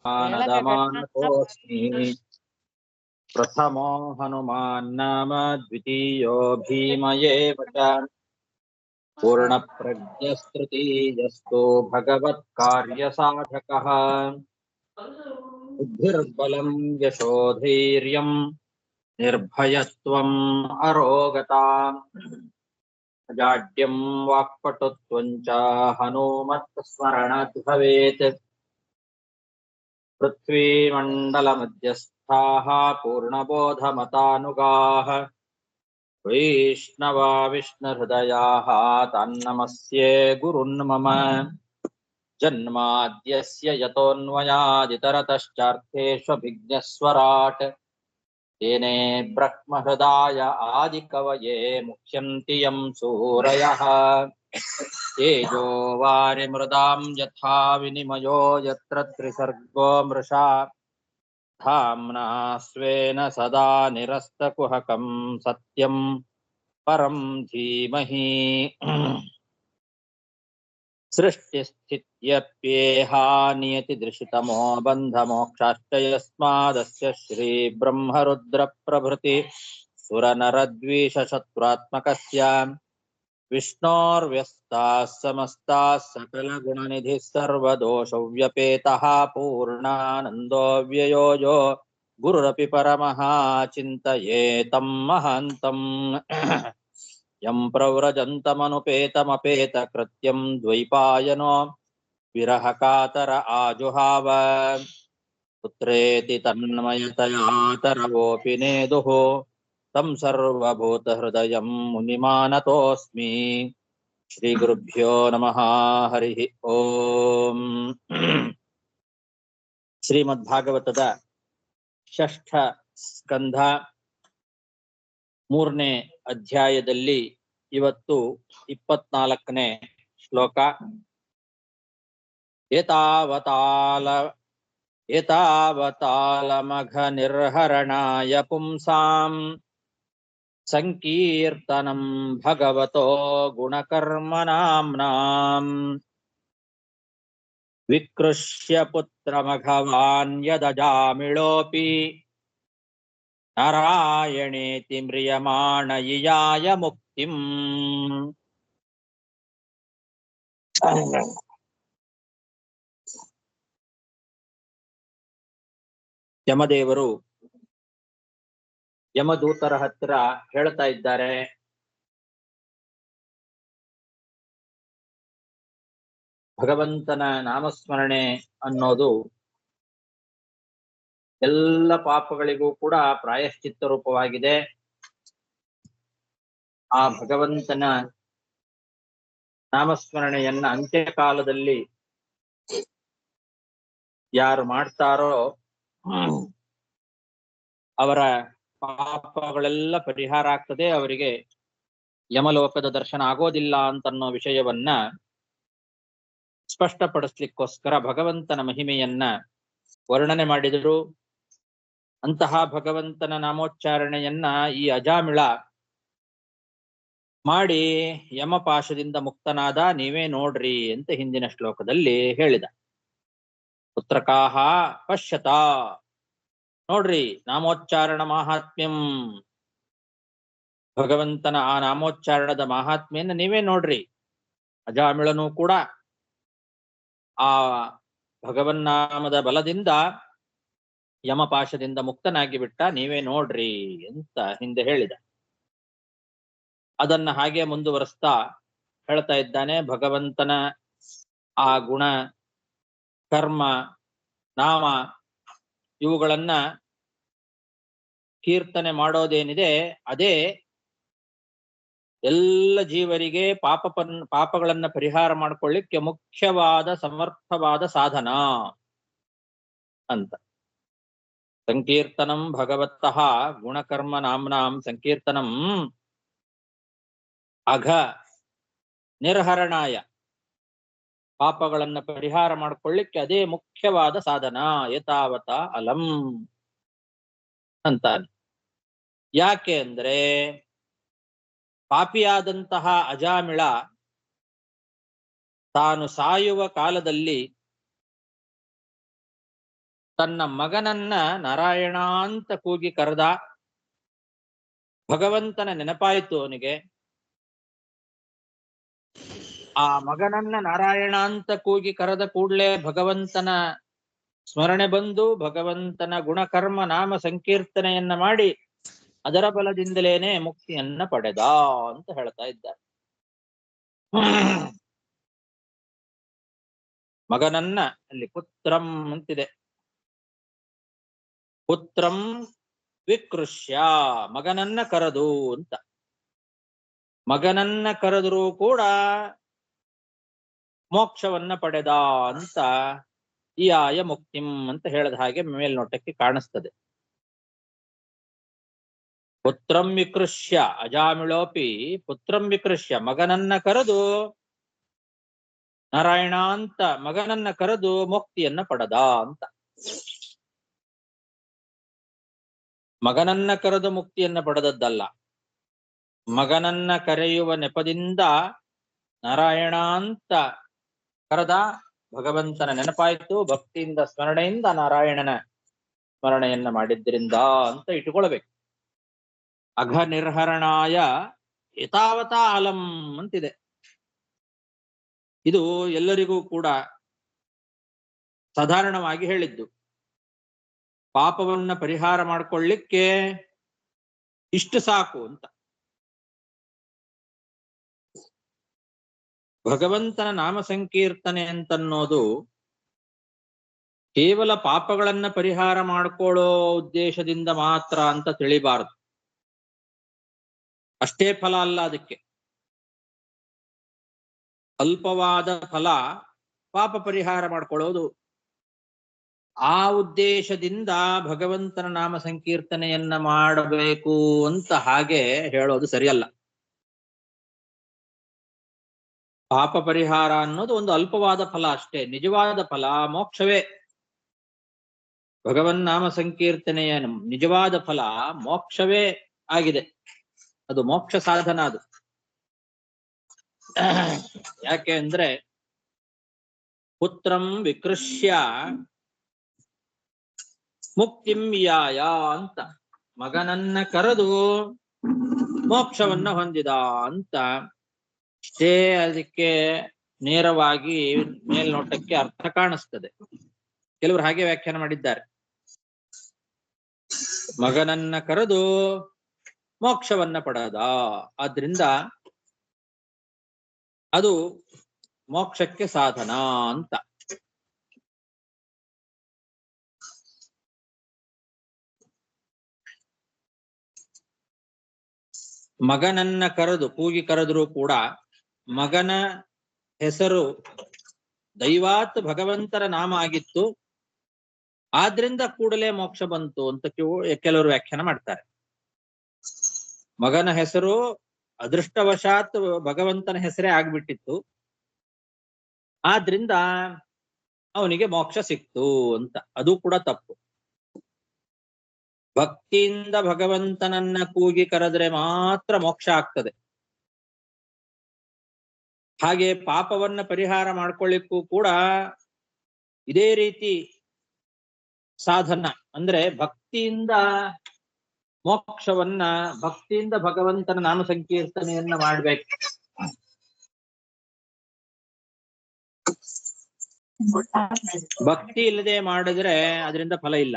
आनदमानतोऽस्मि प्रथमो हनुमान् नाम द्वितीयो भीमयेव च पूर्णप्रज्ञस्तृतीयस्तु भगवत्कार्यसाधकः बुद्धिर्बलं यशोधैर्यं निर्भयत्वम् अरोगता अजाड्यं वाक्पटुत्वं च हनूमत्स्मरणात् भवेत् पृथ्वीमण्डलमध्यस्थाः पूर्णबोधमतानुगाः वैष्णवा विष्णुहृदयाः तान्नमस्ये गुरुन्मम जन्माद्यस्य यतोऽन्वयादितरतश्चार्थेष्वभिज्ञस्वराट् तेने ब्रह्महृदाय आदिकवये मुह्यन्ति यं सूरयः तेजो वारिमृदां यथा विनिमयो यत्र त्रिसर्गो मृषा धाम्ना स्वेन सदा निरस्तकुहकं सत्यं परं धीमहि सृष्टिस्थित्यप्येहा नियतिदृशितमो बन्धमोक्षाश्च यस्मादस्य श्रीब्रह्मरुद्रप्रभृति सुरनरद्वीषशत्रुत्मकस्य विष्णोर्व्यस्ताः समस्ताः सकलगुणनिधिः सर्वदोषव्यपेतः पूर्णानन्दो व्ययो यो गुरुरपि परमः चिन्तयेतं महान्तम् यं प्रव्रजन्तमनुपेतमपेतकृत्यं द्वैपायनो विरहकातर आजुहाव पुत्रेति तन्मयतया तरवोऽपि नेदुः तं सर्वभूतहृदयं मुनिमानतोऽस्मि श्रीगुरुभ्यो नमः हरिः ओम् ಶ್ರೀಮದ್ಭಾಗವತದ ಷಷ್ಠ ಸ್ಕಂಧ ಮೂರನೇ ಅಧ್ಯಾಯದಲ್ಲಿ ಇವತ್ತು 24ನೇ ಶ್ಲೋಕ. ಏತಾವತಾಲಮಘ ನಿರ್ಹರಣಾಯ ಪುಂಸಾಂ ಸಂಕೀರ್ತನಂ ಭಗವತೋ ಗುಣಕರ್ಮನಾಮ್ನಾಂ ವಿಕೃಷ್ಯ ಪುತ್ರಮಘವಾನ್ ಯದಜಾಮಿಳೋಪಿ ನಾರಾಯಣೇತಿ ಮ್ರಿಯಮಾಣ ಇಯಾಯ ಮುಕ್ತಿಂ. ಯಮದೇವರು ಯಮದೂತರ ಹತ್ರ ಹೇಳ್ತಾ ಇದ್ದಾರೆ, ಭಗವಂತನ ನಾಮಸ್ಮರಣೆ ಅನ್ನೋದು ಎಲ್ಲ ಪಾಪಗಳಿಗೂ ಕೂಡ ಪ್ರಾಯಶ್ಚಿತ್ತ ರೂಪವಾಗಿದೆ. ಆ ಭಗವಂತನ ನಾಮಸ್ಮರಣೆಯನ್ನ ಅಂತ್ಯಕಾಲದಲ್ಲಿ ಯಾರು ಮಾಡ್ತಾರೋ ಅವರ ಪಾಪಗಳೆಲ್ಲ ಪರಿಹಾರ ಆಗ್ತದೆ, ಅವರಿಗೆ ಯಮಲೋಕದ ದರ್ಶನ ಆಗೋದಿಲ್ಲ ಅಂತನ್ನೋ ವಿಷಯವನ್ನ ಸ್ಪಷ್ಟಪಡಿಸ್ಲಿಕ್ಕೋಸ್ಕರ ಭಗವಂತನ ಮಹಿಮೆಯನ್ನ ವರ್ಣನೆ ಮಾಡಿದರು. ಅಂತಹ ಭಗವಂತನ ನಾಮೋಚ್ಚಾರಣೆಯನ್ನ ಈ ಅಜಾಮಿಳ ಮಾಡಿ ಯಮಪಾಶದಿಂದ ಮುಕ್ತನಾದ, ನೀವೇ ನೋಡ್ರಿ ಅಂತ ಹಿಂದಿನ ಶ್ಲೋಕದಲ್ಲಿ ಹೇಳಿದ. ಪುತ್ರಕಾಹ ಪಶ್ಯತ, ನೋಡ್ರಿ ನಾಮೋಚ್ಚಾರಣ ಮಾಹಾತ್ಮ್ಯಂ, ಭಗವಂತನ ಆ ನಾಮೋಚ್ಚಾರಣದ ಮಾಹಾತ್ಮ್ಯನ್ನ ನೀವೇ ನೋಡ್ರಿ. ಅಜಾಮಿಳನು ಕೂಡ ಆ ಭಗವನ್ನಾಮದ ಬಲದಿಂದ ಯಮಪಾಶದಿಂದ ಮುಕ್ತನಾಗಿ ಬಿಟ್ಟ, ನೀವೇ ನೋಡ್ರಿ ಅಂತ ಹಿಂದೆ ಹೇಳಿದ. ಅದನ್ನ ಹಾಗೆ ಮುಂದುವರಿಸ್ತಾ ಹೇಳ್ತಾ ಇದ್ದಾನೆ. ಭಗವಂತನ ಆ ಗುಣ, ಕರ್ಮ, ನಾಮ ಇವುಗಳನ್ನ ಕೀರ್ತನೆ ಮಾಡೋದೇನಿದೆ ಅದೇ ಎಲ್ಲ ಜೀವರಿಗೆ ಪಾಪಗಳನ್ನ ಪರಿಹಾರ ಮಾಡ್ಕೊಳ್ಳಿಕ್ಕೆ ಮುಖ್ಯವಾದ ಸಮರ್ಥವಾದ ಸಾಧನ ಅಂತ. ಸಂಕೀರ್ತನಂ ಭಗವತಃ ಗುಣಕರ್ಮ ನಾಮ್ನಾಂ ಸಂಕೀರ್ತನಂ ಅಘ ನಿರ್ಹರಣಾಯ, ಪಾಪಗಳನ್ನ ಪರಿಹಾರ ಮಾಡ್ಕೊಳ್ಳಿಕ್ಕೆ ಅದೇ ಮುಖ್ಯವಾದ ಸಾಧನ. ಏತಾವತ ಅಲಂ ಅಂತಾನೆ. ಯಾಕೆ ಅಂದ್ರೆ ಪಾಪಿಯಾದಂತಹ ಅಜಾಮಿಳ ತಾನು ಸಾಯುವ ಕಾಲದಲ್ಲಿ ತನ್ನ ಮಗನನ್ನ ನಾರಾಯಣ ಅಂತ ಕೂಗಿ ಕರೆದ. ಭಗವಂತನ ನೆನಪಾಯಿತು ಅವನಿಗೆ. ಆ ಮಗನನ್ನ ನಾರಾಯಣ ಅಂತ ಕೂಗಿ ಕರೆದ ಕೂಡಲೇ ಭಗವಂತನ ಸ್ಮರಣೆ ಬಂದು ಭಗವಂತನ ಗುಣಕರ್ಮ ನಾಮ ಸಂಕೀರ್ತನೆಯನ್ನ ಮಾಡಿ ಅದರ ಬಲದಿಂದಲೇನೆ ಮುಕ್ತಿಯನ್ನ ಪಡೆದ ಅಂತ ಹೇಳ್ತಾ ಇದ್ದಾರೆ. ಮಗನನ್ನ ಅಲ್ಲಿ ಪುತ್ರಂ ಅಂತಿದೆ. ಪುತ್ರಂ ವಿಕೃಷ್ಯ, ಮಗನನ್ನ ಕರೆದು ಅಂತ. ಮಗನನ್ನ ಕರೆದರೂ ಕೂಡ ಮೋಕ್ಷವನ್ನ ಪಡೆದ ಅಂತ ಈ ಆಯ ಮುಕ್ತಿಂ ಅಂತ ಹೇಳಿದ ಹಾಗೆ ಮೇಲ್ನೋಟಕ್ಕೆ ಕಾಣಿಸ್ತದೆ. ಪುತ್ರಂ ವಿಕೃಷ್ಯ ಅಜಾಮಿಳೋಪಿ ಪುತ್ರಂ ವಿಕೃಷ್ಯ, ಮಗನನ್ನ ಕರೆದು ನಾರಾಯಣ ಅಂತ ಮಗನನ್ನ ಕರೆದು ಮುಕ್ತಿಯನ್ನ ಪಡೆದ ಅಂತ. ಮಗನನ್ನ ಕರೆದು ಮುಕ್ತಿಯನ್ನ ಪಡೆದದ್ದಲ್ಲ, ಮಗನನ್ನ ಕರೆಯುವ ನೆಪದಿಂದ ನಾರಾಯಣ ಅಂತ ಕರೆದ. ಭಗವಂತನ ನೆನಪಾಯಿತು, ಭಕ್ತಿಯಿಂದ ಸ್ಮರಣೆಯಿಂದ ನಾರಾಯಣನ ಸ್ಮರಣೆಯನ್ನ ಮಾಡಿದ್ರಿಂದ ಅಂತ ಇಟ್ಟುಕೊಳ್ಬೇಕು. ಅಘ ನಿರ್ಹರಣಾಯ ಏತಾವತ ಅಲಂ ಅಂತಿದೆ. ಇದು ಎಲ್ಲರಿಗೂ ಕೂಡ ಸಾಧಾರಣವಾಗಿ ಹೇಳಿದ್ದು. ಪಾಪವನ್ನ ಪರಿಹಾರ ಮಾಡಿಕೊಳ್ಳಿಕ್ಕೆ ಇಷ್ಟು ಸಾಕು ಅಂತ. ಭಗವಂತನ ನಾಮ ಸಂಕೀರ್ತನೆ ಅಂತನ್ನೋದು ಕೇವಲ ಪಾಪಗಳನ್ನ ಪರಿಹಾರ ಮಾಡ್ಕೊಳ್ಳೋ ಉದ್ದೇಶದಿಂದ ಮಾತ್ರ ಅಂತ ತಿಳಿಬಾರದು. ಅಷ್ಟೇ ಫಲ ಅಲ್ಲ ಅದಕ್ಕೆ. ಅಲ್ಪವಾದ ಫಲ ಪಾಪ ಪರಿಹಾರ ಮಾಡ್ಕೊಳ್ಳೋದು. ಆ ಉದ್ದೇಶದಿಂದ ಭಗವಂತನ ನಾಮ ಸಂಕೀರ್ತನೆಯನ್ನ ಮಾಡಬೇಕು ಅಂತ ಹಾಗೆ ಹೇಳೋದು ಸರಿಯಲ್ಲ. ಪಾಪ ಪರಿಹಾರ ಅನ್ನೋದು ಒಂದು ಅಲ್ಪವಾದ ಫಲ ಅಷ್ಟೇ. ನಿಜವಾದ ಫಲ ಮೋಕ್ಷವೇ. ಭಗವನ್ ನಾಮ ಸಂಕೀರ್ತನೆಯ ನಿಜವಾದ ಫಲ ಮೋಕ್ಷವೇ ಆಗಿದೆ. ಅದು ಮೋಕ್ಷ ಸಾಧನ. ಅದು ಯಾಕೆ ಅಂದ್ರೆ ಪುತ್ರಂ ವಿಕೃಷ್ಯ ಮುಕ್ತಿಂ ವಿಯಾಯ ಅಂತ, ಮಗನನ್ನ ಕರೆದು ಮೋಕ್ಷವನ್ನ ಹೊಂದಿದ ಅಂತ. ಇಷ್ಟೇ ಅದಕ್ಕೆ ನೇರವಾಗಿ ಮೇಲ್ನೋಟಕ್ಕೆ ಅರ್ಥ ಕಾಣಿಸ್ತದೆ. ಕೆಲವರು ಹಾಗೆ ವ್ಯಾಖ್ಯಾನ ಮಾಡಿದ್ದಾರೆ. ಮಗನನ್ನ ಕರೆದು ಮೋಕ್ಷವನ್ನ ಪಡೆದ, ಆದ್ರಿಂದ ಅದು ಮೋಕ್ಷಕ್ಕೆ ಸಾಧನ ಅಂತ. ಮಗನನ್ನ ಕರೆದು ಕೂಗಿ ಕರೆದರೂ ಕೂಡ ಮಗನ ಹೆಸರು ದೈವಾತ್ ಭಗವಂತರ ನಾಮ ಆಗಿತ್ತು, ಆದ್ರಿಂದ ಕೂಡಲೇ ಮೋಕ್ಷ ಬಂತು ಅಂತ ಕೆಲವರು ವ್ಯಾಖ್ಯಾನ ಮಾಡ್ತಾರೆ. ಮಗನ ಹೆಸರು ಅದೃಷ್ಟವಶಾತ್ ಭಗವಂತನ ಹೆಸರೇ ಆಗ್ಬಿಟ್ಟಿತ್ತು, ಆದ್ರಿಂದ ಅವನಿಗೆ ಮೋಕ್ಷ ಸಿಕ್ತು ಅಂತ. ಅದು ಕೂಡ ತಪ್ಪು. ಭಕ್ತಿಯಿಂದ ಭಗವಂತನನ್ನ ಕೂಗಿ ಕರೆದ್ರೆ ಮಾತ್ರ ಮೋಕ್ಷ ಆಗ್ತದೆ. ಹಾಗೆ ಪಾಪವನ್ನ ಪರಿಹಾರ ಮಾಡ್ಕೊಳ್ಳಿಕ್ಕೂ ಕೂಡ ಇದೇ ರೀತಿ ಸಾಧನ. ಅಂದ್ರೆ ಭಕ್ತಿಯಿಂದ ಮೋಕ್ಷವನ್ನ, ಭಕ್ತಿಯಿಂದ ಭಗವಂತನ ನಾಮ ಸಂಕೀರ್ತನೆಯನ್ನ ಮಾಡ್ಬೇಕು. ಭಕ್ತಿ ಇಲ್ಲದೆ ಮಾಡಿದ್ರೆ ಅದರಿಂದ ಫಲ ಇಲ್ಲ.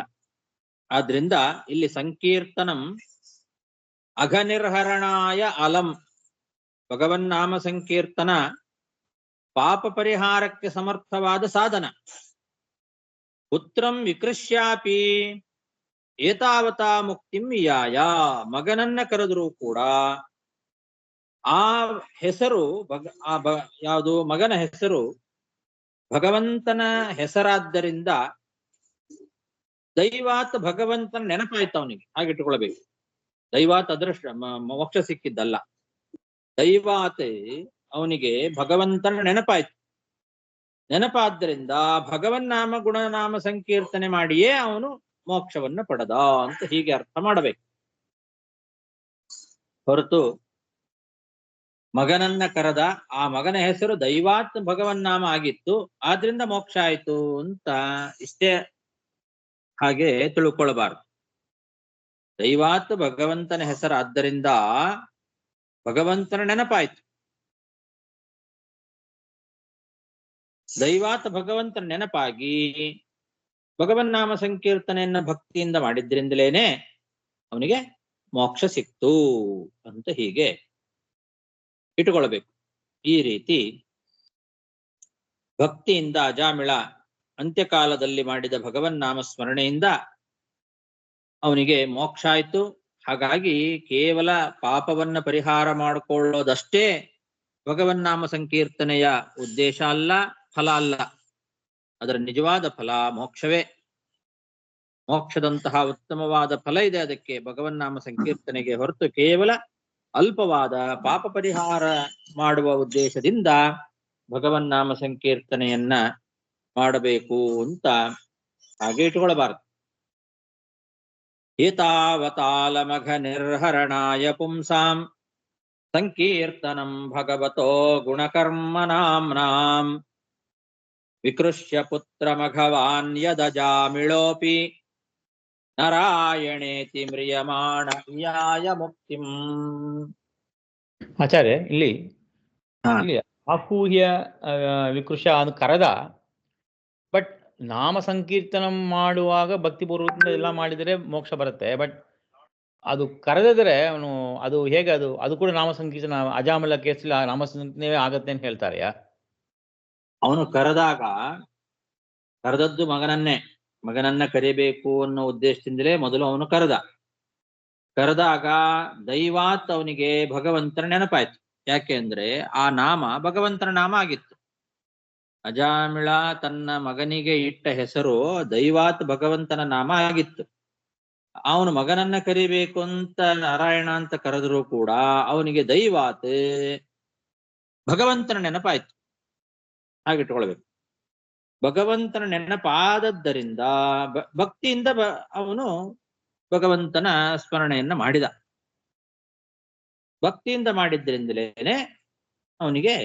ಆದ್ರಿಂದ ಇಲ್ಲಿ ಸಂಕೀರ್ತನಂ ಅಘನಿರ್ಹರಣಾಯ ಅಲಂ, ಭಗವನ್ನಾಮ ಸಂಕೀರ್ತನ ಪಾಪ ಪರಿಹಾರಕ್ಕೆ ಸಮರ್ಥವಾದ ಸಾಧನ. ಪುತ್ರಂ ವಿಕೃಷ್ಯಾಪಿ ಏತಾವತಾ ಮುಕ್ತಿಂ ವಿಯಾಯ, ಮಗನನ್ನ ಕರೆದರೂ ಕೂಡ ಆ ಹೆಸರು ಯಾವುದು ಮಗನ ಹೆಸರು ಭಗವಂತನ ಹೆಸರಾದ್ದರಿಂದ ದೈವಾತ್ ಭಗವಂತನ ನೆನಪಾಯ್ತು ಅವನಿಗೆ. ಹಾಗಿಟ್ಟುಕೊಳ್ಬೇಕು. ದೈವಾತ್ ಅದೃಷ್ಟ ಮೋಕ್ಷ ಸಿಕ್ಕಿದ್ದಲ್ಲ, ದೈವಾತ್ ಅವನಿಗೆ ಭಗವಂತನ ನೆನಪಾಯ್ತು. ನೆನಪಾದ್ದರಿಂದ ಭಗವನ್ನಾಮ ಗುಣನಾಮ ಸಂಕೀರ್ತನೆ ಮಾಡಿಯೇ ಅವನು ಮೋಕ್ಷವನ್ನ ಪಡೆದ ಅಂತ ಹೀಗೆ ಅರ್ಥ ಮಾಡಬೇಕು. ಹೊರತು ಮಗನನ್ನ ಕರೆದ, ಆ ಮಗನ ಹೆಸರು ದೈವಾತ್ ಭಗವನ್ನಾಮ ಆಗಿತ್ತು, ಆದ್ರಿಂದ ಮೋಕ್ಷ ಆಯ್ತು ಅಂತ ಇಷ್ಟೇ ಹಾಗೆ ತಿಳ್ಕೊಳ್ಬಾರ್ದು. ದೈವಾತ್ ಭಗವಂತನ ಹೆಸರಾದ್ದರಿಂದ ಭಗವಂತನ ನೆನಪಾಯ್ತು. ದೈವಾತ್ ಭಗವಂತನ ನೆನಪಾಗಿ ಭಗವನ್ನಾಮ ಸಂಕೀರ್ತನೆಯನ್ನ ಭಕ್ತಿಯಿಂದ ಮಾಡಿದ್ರಿಂದಲೇನೆ ಅವನಿಗೆ ಮೋಕ್ಷ ಸಿಕ್ತು ಅಂತ ಹೀಗೆ ಇಟ್ಟುಕೊಳ್ಬೇಕು. ಈ ರೀತಿ ಭಕ್ತಿಯಿಂದ ಅಜಾಮಿಳ ಅಂತ್ಯಕಾಲದಲ್ಲಿ ಮಾಡಿದ ಭಗವನ್ನಾಮ ಸ್ಮರಣೆಯಿಂದ ಅವನಿಗೆ ಮೋಕ್ಷ ಆಯ್ತು. ಹಾಗಾಗಿ ಕೇವಲ ಪಾಪವನ್ನ ಪರಿಹಾರ ಮಾಡಿಕೊಳ್ಳೋದಷ್ಟೇ ಭಗವನ್ನಾಮ ಸಂಕೀರ್ತನೆಯ ಉದ್ದೇಶ ಅಲ್ಲ, ಫಲ ಅಲ್ಲ. ಅದರ ನಿಜವಾದ ಫಲ ಮೋಕ್ಷವೇ. ಮೋಕ್ಷದಂತಹ ಉತ್ತಮವಾದ ಫಲ ಇದೆ ಅದಕ್ಕೆ ಭಗವನ್ನಾಮ ಸಂಕೀರ್ತನೆಗೆ, ಹೊರತು ಕೇವಲ ಅಲ್ಪವಾದ ಪಾಪ ಪರಿಹಾರ ಮಾಡುವ ಉದ್ದೇಶದಿಂದ ಭಗವನ್ನಾಮ ಸಂಕೀರ್ತನೆಯನ್ನ ಮಾಡಬೇಕು ಅಂತ ಹಾಗೆ ಇಟ್ಟುಕೊಳ್ಳಬಾರದು. ಏತಾವತಾಲಮಘ ನಿರ್ಹರಣಾಯ ಪುಂಸಾಂ ಸಂಕೀರ್ತನಂ ಭಗವತೋ ಗುಣಕರ್ಮನಾಮ್ನಾಂ ವಿಕೃಷ್ಯ ಪುತ್ರಮಘವಾನ್ ಯದಜಾಮಿಳೋಪಿ ನಾರಾಯಣೇತಿ ಮ್ರಿಯಮಾಣ ಯಾಯ ಮುಕ್ತಿಂ. ಆಚಾರ್ಯ, ಇಲ್ಲಿ ಆಹೂಹ್ಯ ವಿಕೃಷ ಅದು ಕರೆದ, ಬಟ್ ನಾಮ ಸಂಕೀರ್ತನ ಮಾಡುವಾಗ ಭಕ್ತಿಪೂರ್ವಕದಿಂದ ಎಲ್ಲ ಮಾಡಿದರೆ ಮೋಕ್ಷ ಬರುತ್ತೆ. ಬಟ್ ಅದು ಕರೆದಿದ್ರೆ ಅವನು ಅದು ಹೇಗೆ, ಅದು ಕೂಡ ನಾಮ ಸಂಕೀರ್ತನ, ಅಜಾಮಿಳ ಕೇಸಲ್ಲಿ ನಾಮ ಸಂಕೀರ್ತನೆ ಆಗತ್ತೆ ಅಂತ ಹೇಳ್ತಾರೆಯಾ? ಅವನು ಕರೆದದ್ದು ಮಗನನ್ನ ಕರಿಬೇಕು ಅನ್ನೋ ಉದ್ದೇಶದಿಂದಲೇ ಮೊದಲು ಅವನು ಕರೆದಾಗ ದೈವಾತ್ ಅವನಿಗೆ ಭಗವಂತನ ನೆನಪಾಯ್ತು. ಯಾಕೆ ಅಂದ್ರೆ ಆ ನಾಮ ಭಗವಂತನ ನಾಮ ಆಗಿತ್ತು. ಅಜಾಮಿಳ ತನ್ನ ಮಗನಿಗೆ ಇಟ್ಟ ಹೆಸರು ದೈವಾತ್ ಭಗವಂತನ ನಾಮ ಆಗಿತ್ತು. ಅವನು ಮಗನನ್ನ ಕರಿಬೇಕು ಅಂತ ನಾರಾಯಣ ಅಂತ ಕರೆದರೂ ಕೂಡ ಅವನಿಗೆ ದೈವಾತ್ ಭಗವಂತನ ನೆನಪಾಯ್ತು. ಹಾಗಿಟ್ಕೊಳ್ಬೇಕು. ಭಗವಂತನ ನೆನಪಾದದ್ದರಿಂದ ಭಕ್ತಿಯಿಂದ ಅವನು ಭಗವಂತನ ಸ್ಮರಣೆಯನ್ನ ಮಾಡಿದ. ಭಕ್ತಿಯಿಂದ ಮಾಡಿದ್ರಿಂದಲೇನೆ ಅವನಿಗೆ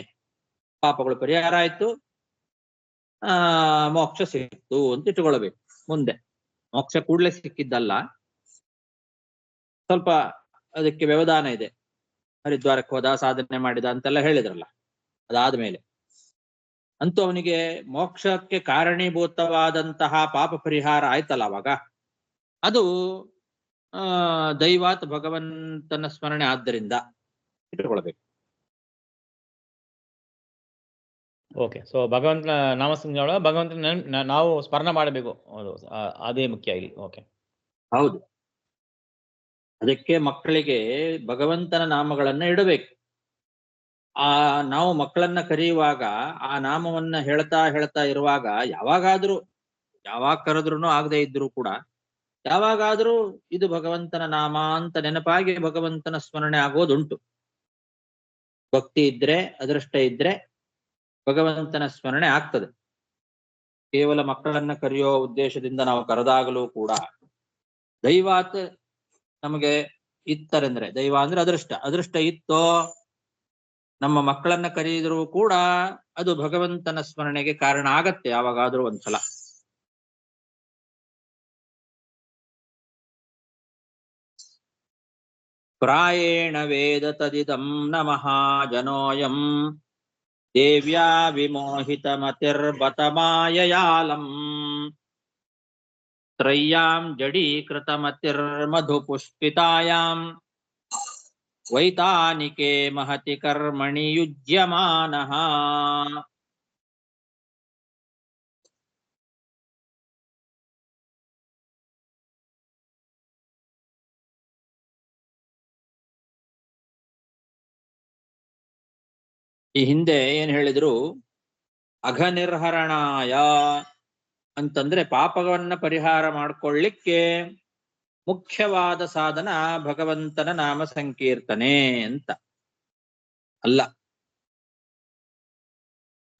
ಪಾಪಗಳು ಪರಿಹಾರ ಆಯ್ತು, ಮೋಕ್ಷ ಸಿಕ್ತು ಅಂತ ಇಟ್ಟುಕೊಳ್ಬೇಕು. ಮುಂದೆ ಮೋಕ್ಷ ಕೂಡಲೇ ಸಿಕ್ಕಿದ್ದಲ್ಲ, ಸ್ವಲ್ಪ ಅದಕ್ಕೆ ವ್ಯವಧಾನ ಇದೆ. ಹರಿದ್ವಾರಕ್ಕೆ ಹೋದ, ಸಾಧನೆ ಮಾಡಿದ ಅಂತೆಲ್ಲ ಹೇಳಿದ್ರಲ್ಲ. ಅದಾದ್ಮೇಲೆ ಅಂತೂ ಅವನಿಗೆ ಮೋಕ್ಷಕ್ಕೆ ಕಾರಣೀಭೂತವಾದಂತಹ ಪಾಪ ಪರಿಹಾರ ಆಯ್ತಲ್ಲ. ಅವಾಗ ಅದು ದೈವಾತ್ ಭಗವಂತನ ಸ್ಮರಣೆ ಆದ್ದರಿಂದ ಇಟ್ಟುಕೊಳ್ಬೇಕು. ಓಕೆ. ಸೊ ಭಗವಂತನ ನಾಮಸ್ಮರಣೆ, ಭಗವಂತನ ನಾವು ಸ್ಮರಣೆ ಮಾಡಬೇಕು, ಅದೇ ಮುಖ್ಯ ಇಲ್ಲಿ. ಓಕೆ, ಹೌದು. ಅದಕ್ಕೆ ಮಕ್ಕಳಿಗೆ ಭಗವಂತನ ನಾಮಗಳನ್ನ ಇಡಬೇಕು. ನಾವು ಮಕ್ಕಳನ್ನ ಕರೆಯುವಾಗ ಆ ನಾಮವನ್ನ ಹೇಳ್ತಾ ಇರುವಾಗ ಯಾವಾಗ ಕರೆದ್ರೂ ಆಗದೆ ಇದ್ರು ಕೂಡ ಯಾವಾಗಾದ್ರೂ ಇದು ಭಗವಂತನ ನಾಮ ಅಂತ ನೆನಪಾಗಿ ಭಗವಂತನ ಸ್ಮರಣೆ ಆಗೋದುಂಟು. ಭಕ್ತಿ ಇದ್ರೆ, ಅದೃಷ್ಟ ಇದ್ರೆ ಭಗವಂತನ ಸ್ಮರಣೆ ಆಗ್ತದೆ. ಕೇವಲ ಮಕ್ಕಳನ್ನ ಕರೆಯೋ ಉದ್ದೇಶದಿಂದ ನಾವು ಕರೆದಾಗಲೂ ಕೂಡ ದೈವಾತ್ ನಮಗೆ ಇತ್ತರೆಂದ್ರೆ, ದೈವ ಅಂದ್ರೆ ಅದೃಷ್ಟ ಇತ್ತೋ ನಮ್ಮ ಮಕ್ಕಳನ್ನ ಕರೆಯಿದ್ರು ಕೂಡ ಅದು ಭಗವಂತನ ಸ್ಮರಣೆಗೆ ಕಾರಣ ಆಗತ್ತೆ ಯಾವಾಗಾದ್ರೂ ಒಂದ್ಸಲ. ಪ್ರಾಯೇಣ ವೇದ ತದಿದಂ ನಮಃ ಜನೋಯಂ ದೇವ್ಯಾ ವಿಮೋಹಿತ ಮತಿರ್ಬತ ಮಾಯಯಾಲಂ ತ್ರಯ್ಯಾಂ ಜಡೀಕೃತ ಮತಿರ್ಮಧು ಪುಷ್ಪಿತಾಯಾಂ ವೈತಾನಿಕೆ ಮಹತಿ ಕರ್ಮಣಿ ಯುಜ್ಯಮಾನಃ. ಈ ಹಿಂದೆ ಏನ್ ಹೇಳಿದ್ರು, ಅಘನಿರ್ಹರಣಾಯ ಅಂತಂದ್ರೆ ಪಾಪವನ್ನ ಪರಿಹಾರ ಮಾಡ್ಕೊಳ್ಳಿಕ್ಕೆ ಮುಖ್ಯವಾದ ಸಾಧನ ಭಗವಂತನ ನಾಮ ಸಂಕೀರ್ತನೆ ಅಂತ ಅಲ್ಲ.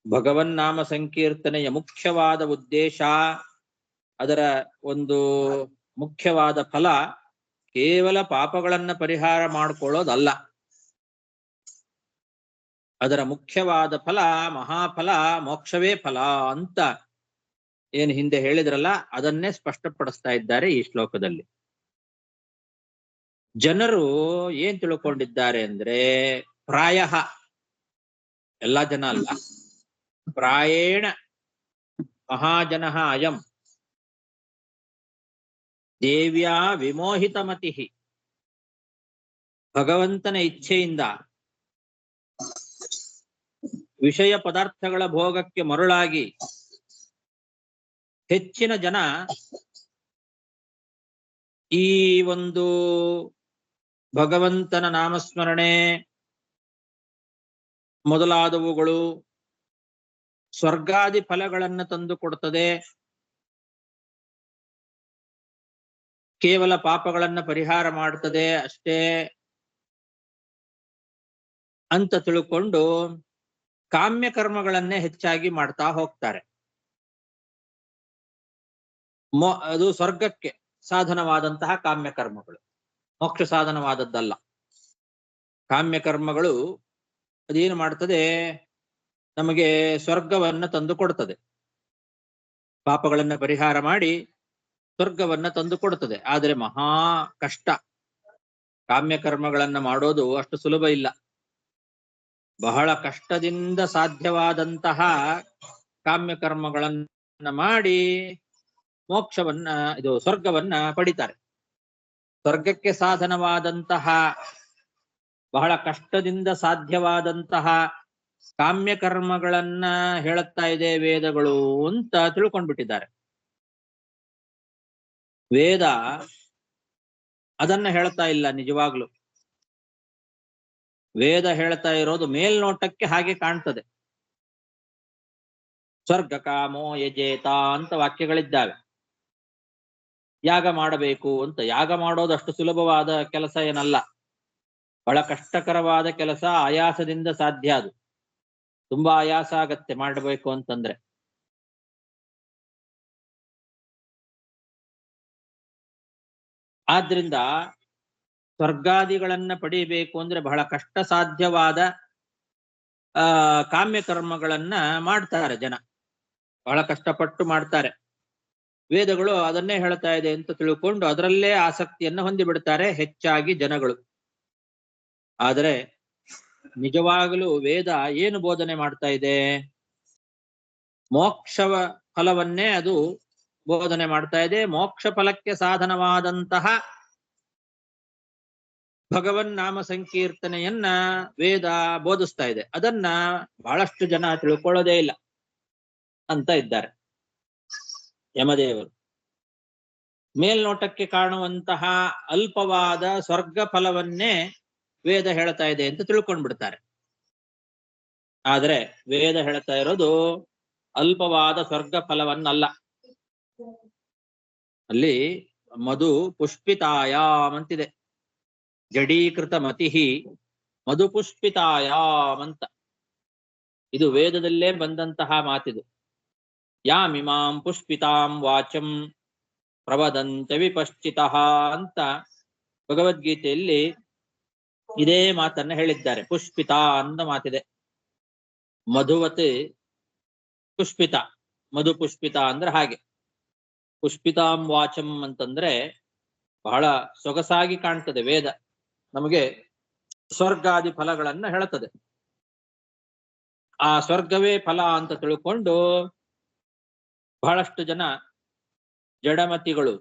ಭಗವನ್ನಾಮ ಸಂಕೀರ್ತನೆಯ ಮುಖ್ಯವಾದ ಉದ್ದೇಶ, ಅದರ ಒಂದು ಮುಖ್ಯವಾದ ಫಲ ಕೇವಲ ಪಾಪಗಳನ್ನ ಪರಿಹಾರ ಮಾಡ್ಕೊಳ್ಳೋದಲ್ಲ. ಅದರ ಮುಖ್ಯವಾದ ಫಲ, ಮಹಾಫಲ, ಮೋಕ್ಷವೇ ಫಲ ಅಂತ ಏನು ಹಿಂದೆ ಹೇಳಿದ್ರಲ್ಲ ಅದನ್ನೇ ಸ್ಪಷ್ಟಪಡಿಸ್ತಾ ಇದ್ದಾರೆ ಈ ಶ್ಲೋಕದಲ್ಲಿ. ಜನರು ಏನ್ ತಿಳ್ಕೊಂಡಿದ್ದಾರೆ ಅಂದ್ರೆ, ಪ್ರಾಯ ಎಲ್ಲಾ ಜನ ಅಲ್ಲ, ಪ್ರಾಯೇಣ ಮಹಾಜನ ಅಯಂ ದೇವ್ಯಾ ವಿಮೋಹಿತ ಮತಿ, ಭಗವಂತನ ಇಚ್ಛೆಯಿಂದ ವಿಷಯ ಪದಾರ್ಥಗಳ ಭೋಗಕ್ಕೆ ಮರುಳಾಗಿ ಹೆಚ್ಚಿನ ಜನ ಈ ಒಂದು ಭಗವಂತನ ನಾಮಸ್ಮರಣೆ ಮೊದಲಾದವುಗಳು ಸ್ವರ್ಗಾದಿ ಫಲಗಳನ್ನು ತಂದು ಕೊಡುತ್ತದೆ, ಕೇವಲ ಪಾಪಗಳನ್ನ ಪರಿಹಾರ ಮಾಡುತ್ತದೆ ಅಷ್ಟೇ ಅಂತ ತಿಳ್ಕೊಂಡು ಕಾಮ್ಯ ಕರ್ಮಗಳನ್ನೇ ಹೆಚ್ಚಾಗಿ ಮಾಡ್ತಾ ಹೋಗ್ತಾರೆ. ಅದು ಸ್ವರ್ಗಕ್ಕೆ ಸಾಧನವಾದಂತಹ ಕಾಮ್ಯ ಕರ್ಮಗಳು, ಮೋಕ್ಷ ಸಾಧನವಾದದ್ದಲ್ಲ. ಕಾಮ್ಯ ಕರ್ಮಗಳು ಅದೇನು ಮಾಡ್ತದೆ, ನಮಗೆ ಸ್ವರ್ಗವನ್ನ ತಂದು ಕೊಡ್ತದೆ, ಪಾಪಗಳನ್ನ ಪರಿಹಾರ ಮಾಡಿ ಸ್ವರ್ಗವನ್ನ ತಂದು ಕೊಡುತ್ತದೆ. ಆದರೆ ಮಹಾ ಕಷ್ಟ. ಕಾಮ್ಯ ಕರ್ಮಗಳನ್ನ ಮಾಡೋದು ಅಷ್ಟು ಸುಲಭ ಇಲ್ಲ. ಬಹಳ ಕಷ್ಟದಿಂದ ಸಾಧ್ಯವಾದಂತಹ ಕಾಮ್ಯ ಕರ್ಮಗಳನ್ನ ಮಾಡಿ ಮೋಕ್ಷವನ್ನ, ಇದು ಸ್ವರ್ಗವನ್ನ ಪಡಿತಾರೆ. ಸ್ವರ್ಗಕ್ಕೆ ಸಾಧನವಾದಂತಹ ಬಹಳ ಕಷ್ಟದಿಂದ ಸಾಧ್ಯವಾದಂತಹ ಕಾಮ್ಯ ಕರ್ಮಗಳನ್ನ ಹೇಳುತ್ತಾ ಇದೆ ವೇದಗಳು ಅಂತ ತಿಳ್ಕೊಂಡ್ಬಿಟ್ಟಿದ್ದಾರೆ. ವೇದ ಅದನ್ನ ಹೇಳ್ತಾ ಇಲ್ಲ. ನಿಜವಾಗ್ಲು ವೇದ ಹೇಳ್ತಾ ಇರೋದು ಮೇಲ್ನೋಟಕ್ಕೆ ಹಾಗೆ ಕಾಣ್ತದೆ. ಸ್ವರ್ಗ ಕಾಮೋ ಯಜೇತ ಅಂತ ವಾಕ್ಯಗಳಿದ್ದಾವೆ. ಯಾಗ ಮಾಡಬೇಕು ಅಂತ. ಯಾಗ ಮಾಡೋದು ಅಷ್ಟು ಸುಲಭವಾದ ಕೆಲಸ ಏನಲ್ಲ, ಬಹಳ ಕಷ್ಟಕರವಾದ ಕೆಲಸ, ಆಯಾಸದಿಂದ ಸಾಧ್ಯ. ಅದು ತುಂಬಾ ಆಯಾಸ ಆಗತ್ತೆ ಮಾಡಬೇಕು ಅಂತಂದ್ರೆ. ಆದ್ರಿಂದ ಸ್ವರ್ಗಾದಿಗಳನ್ನ ಪಡಿಬೇಕು ಅಂದ್ರೆ ಬಹಳ ಕಷ್ಟ ಸಾಧ್ಯವಾದ ಕಾಮ್ಯ ಕರ್ಮಗಳನ್ನ ಮಾಡ್ತಾರೆ ಜನ, ಬಹಳ ಕಷ್ಟಪಟ್ಟು ಮಾಡ್ತಾರೆ. ವೇದಗಳು ಅದನ್ನೇ ಹೇಳ್ತಾ ಇದೆ ಅಂತ ತಿಳ್ಕೊಂಡು ಅದರಲ್ಲೇ ಆಸಕ್ತಿಯನ್ನು ಹೊಂದಿಬಿಡ್ತಾರೆ ಹೆಚ್ಚಾಗಿ ಜನಗಳು. ಆದರೆ ನಿಜವಾಗಲೂ ವೇದ ಏನು ಬೋಧನೆ ಮಾಡ್ತಾ ಇದೆ? ಮೋಕ್ಷವ ಫಲವನ್ನೇ ಅದು ಬೋಧನೆ ಮಾಡ್ತಾ ಇದೆ. ಮೋಕ್ಷ ಫಲಕ್ಕೆ ಸಾಧನವಾದಂತಹ ಭಗವನ್ ನಾಮ ಸಂಕೀರ್ತನೆಯನ್ನ ವೇದ ಬೋಧಿಸ್ತಾ ಇದೆ. ಅದನ್ನ ಬಹಳಷ್ಟು ಜನ ತಿಳ್ಕೊಳ್ಳೋದೇ ಇಲ್ಲ ಅಂತ ಇದ್ದಾರೆ ಯಮದೇವರು. ಮೇಲ್ನೋಟಕ್ಕೆ ಕಾಣುವಂತಹ ಅಲ್ಪವಾದ ಸ್ವರ್ಗ ಫಲವನ್ನೇ ವೇದ ಹೇಳ್ತಾ ಇದೆ ಅಂತ ತಿಳ್ಕೊಂಡ್ಬಿಡ್ತಾರೆ. ಆದ್ರೆ ವೇದ ಹೇಳ್ತಾ ಇರೋದು ಅಲ್ಪವಾದ ಸ್ವರ್ಗ ಫಲವನ್ನಲ್ಲ. ಅಲ್ಲಿ ಮಧು ಪುಷ್ಪಿತಾಯಾಮ್ ಅಂತಿದೆ. ಜಡೀಕೃತ ಮತಿಹಿ ಮಧು ಪುಷ್ಪಿತಾಯಾಮ್ ಅಂತ. ಇದು ವೇದದಲ್ಲೇ ಬಂದಂತಹ ಮಾತಿದು. ಯಾಮಿಮಾಂ ಪುಷ್ಪಿತಾಂ ವಾಚಂ ಪ್ರವದಂತ ವಿಪಶ್ಚಿತಃ ಅಂತ ಭಗವದ್ಗೀತೆಯಲ್ಲಿ ಇದೇ ಮಾತನ್ನ ಹೇಳಿದ್ದಾರೆ. ಪುಷ್ಪಿತ ಅಂತ ಮಾತಿದೆ. ಮಧುವತಿ ಪುಷ್ಪಿತ, ಮಧು ಪುಷ್ಪಿತ ಅಂದ್ರೆ ಹಾಗೆ. ಪುಷ್ಪಿತಾಂ ವಾಚಂ ಅಂತಂದ್ರೆ ಬಹಳ ಸೊಗಸಾಗಿ ಕಾಣ್ತದೆ. ವೇದ ನಮಗೆ ಸ್ವರ್ಗಾದಿ ಫಲಗಳನ್ನ ಹೇಳುತ್ತದೆ. ಆ ಸ್ವರ್ಗವೇ ಫಲ ಅಂತ ತಿಳ್ಕೊಂಡು ಬಹಳಷ್ಟು ಜನ ಜಡಮತಿಗಳು,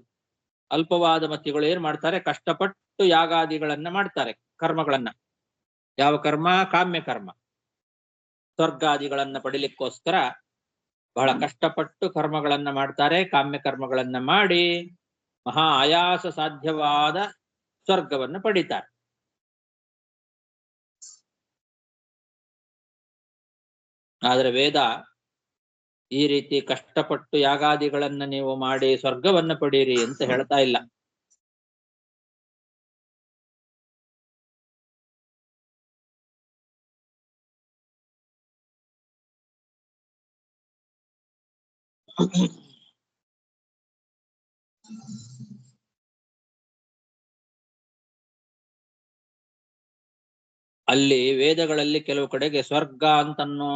ಅಲ್ಪವಾದ ಮತಿಗಳು ಏನ್ ಮಾಡ್ತಾರೆ, ಕಷ್ಟಪಟ್ಟು ಯಾಗಾದಿಗಳನ್ನ ಮಾಡ್ತಾರೆ, ಕರ್ಮಗಳನ್ನ. ಯಾವ ಕರ್ಮ? ಕಾಮ್ಯ ಕರ್ಮ. ಸ್ವರ್ಗಾದಿಗಳನ್ನ ಪಡಿಲಿಕ್ಕೋಸ್ಕರ ಬಹಳ ಕಷ್ಟಪಟ್ಟು ಕರ್ಮಗಳನ್ನ ಮಾಡ್ತಾರೆ. ಕಾಮ್ಯ ಕರ್ಮಗಳನ್ನ ಮಾಡಿ ಮಹಾ ಆಯಾಸ ಸಾಧ್ಯವಾದ ಸ್ವರ್ಗವನ್ನು ಪಡಿತಾರೆ. ಆದ್ರೆ ವೇದ ಈ ರೀತಿ ಕಷ್ಟಪಟ್ಟು ಯಾಗಾದಿಗಳನ್ನ ನೀವು ಮಾಡಿ ಸ್ವರ್ಗವನ್ನ ಪಡೀರಿ ಅಂತ ಹೇಳ್ತಾ ಇಲ್ಲ. ಅಲ್ಲಿ ವೇದಗಳಲ್ಲಿ ಕೆಲವು ಕಡೆಗೆ ಸ್ವರ್ಗ ಅಂತನ್ನೋ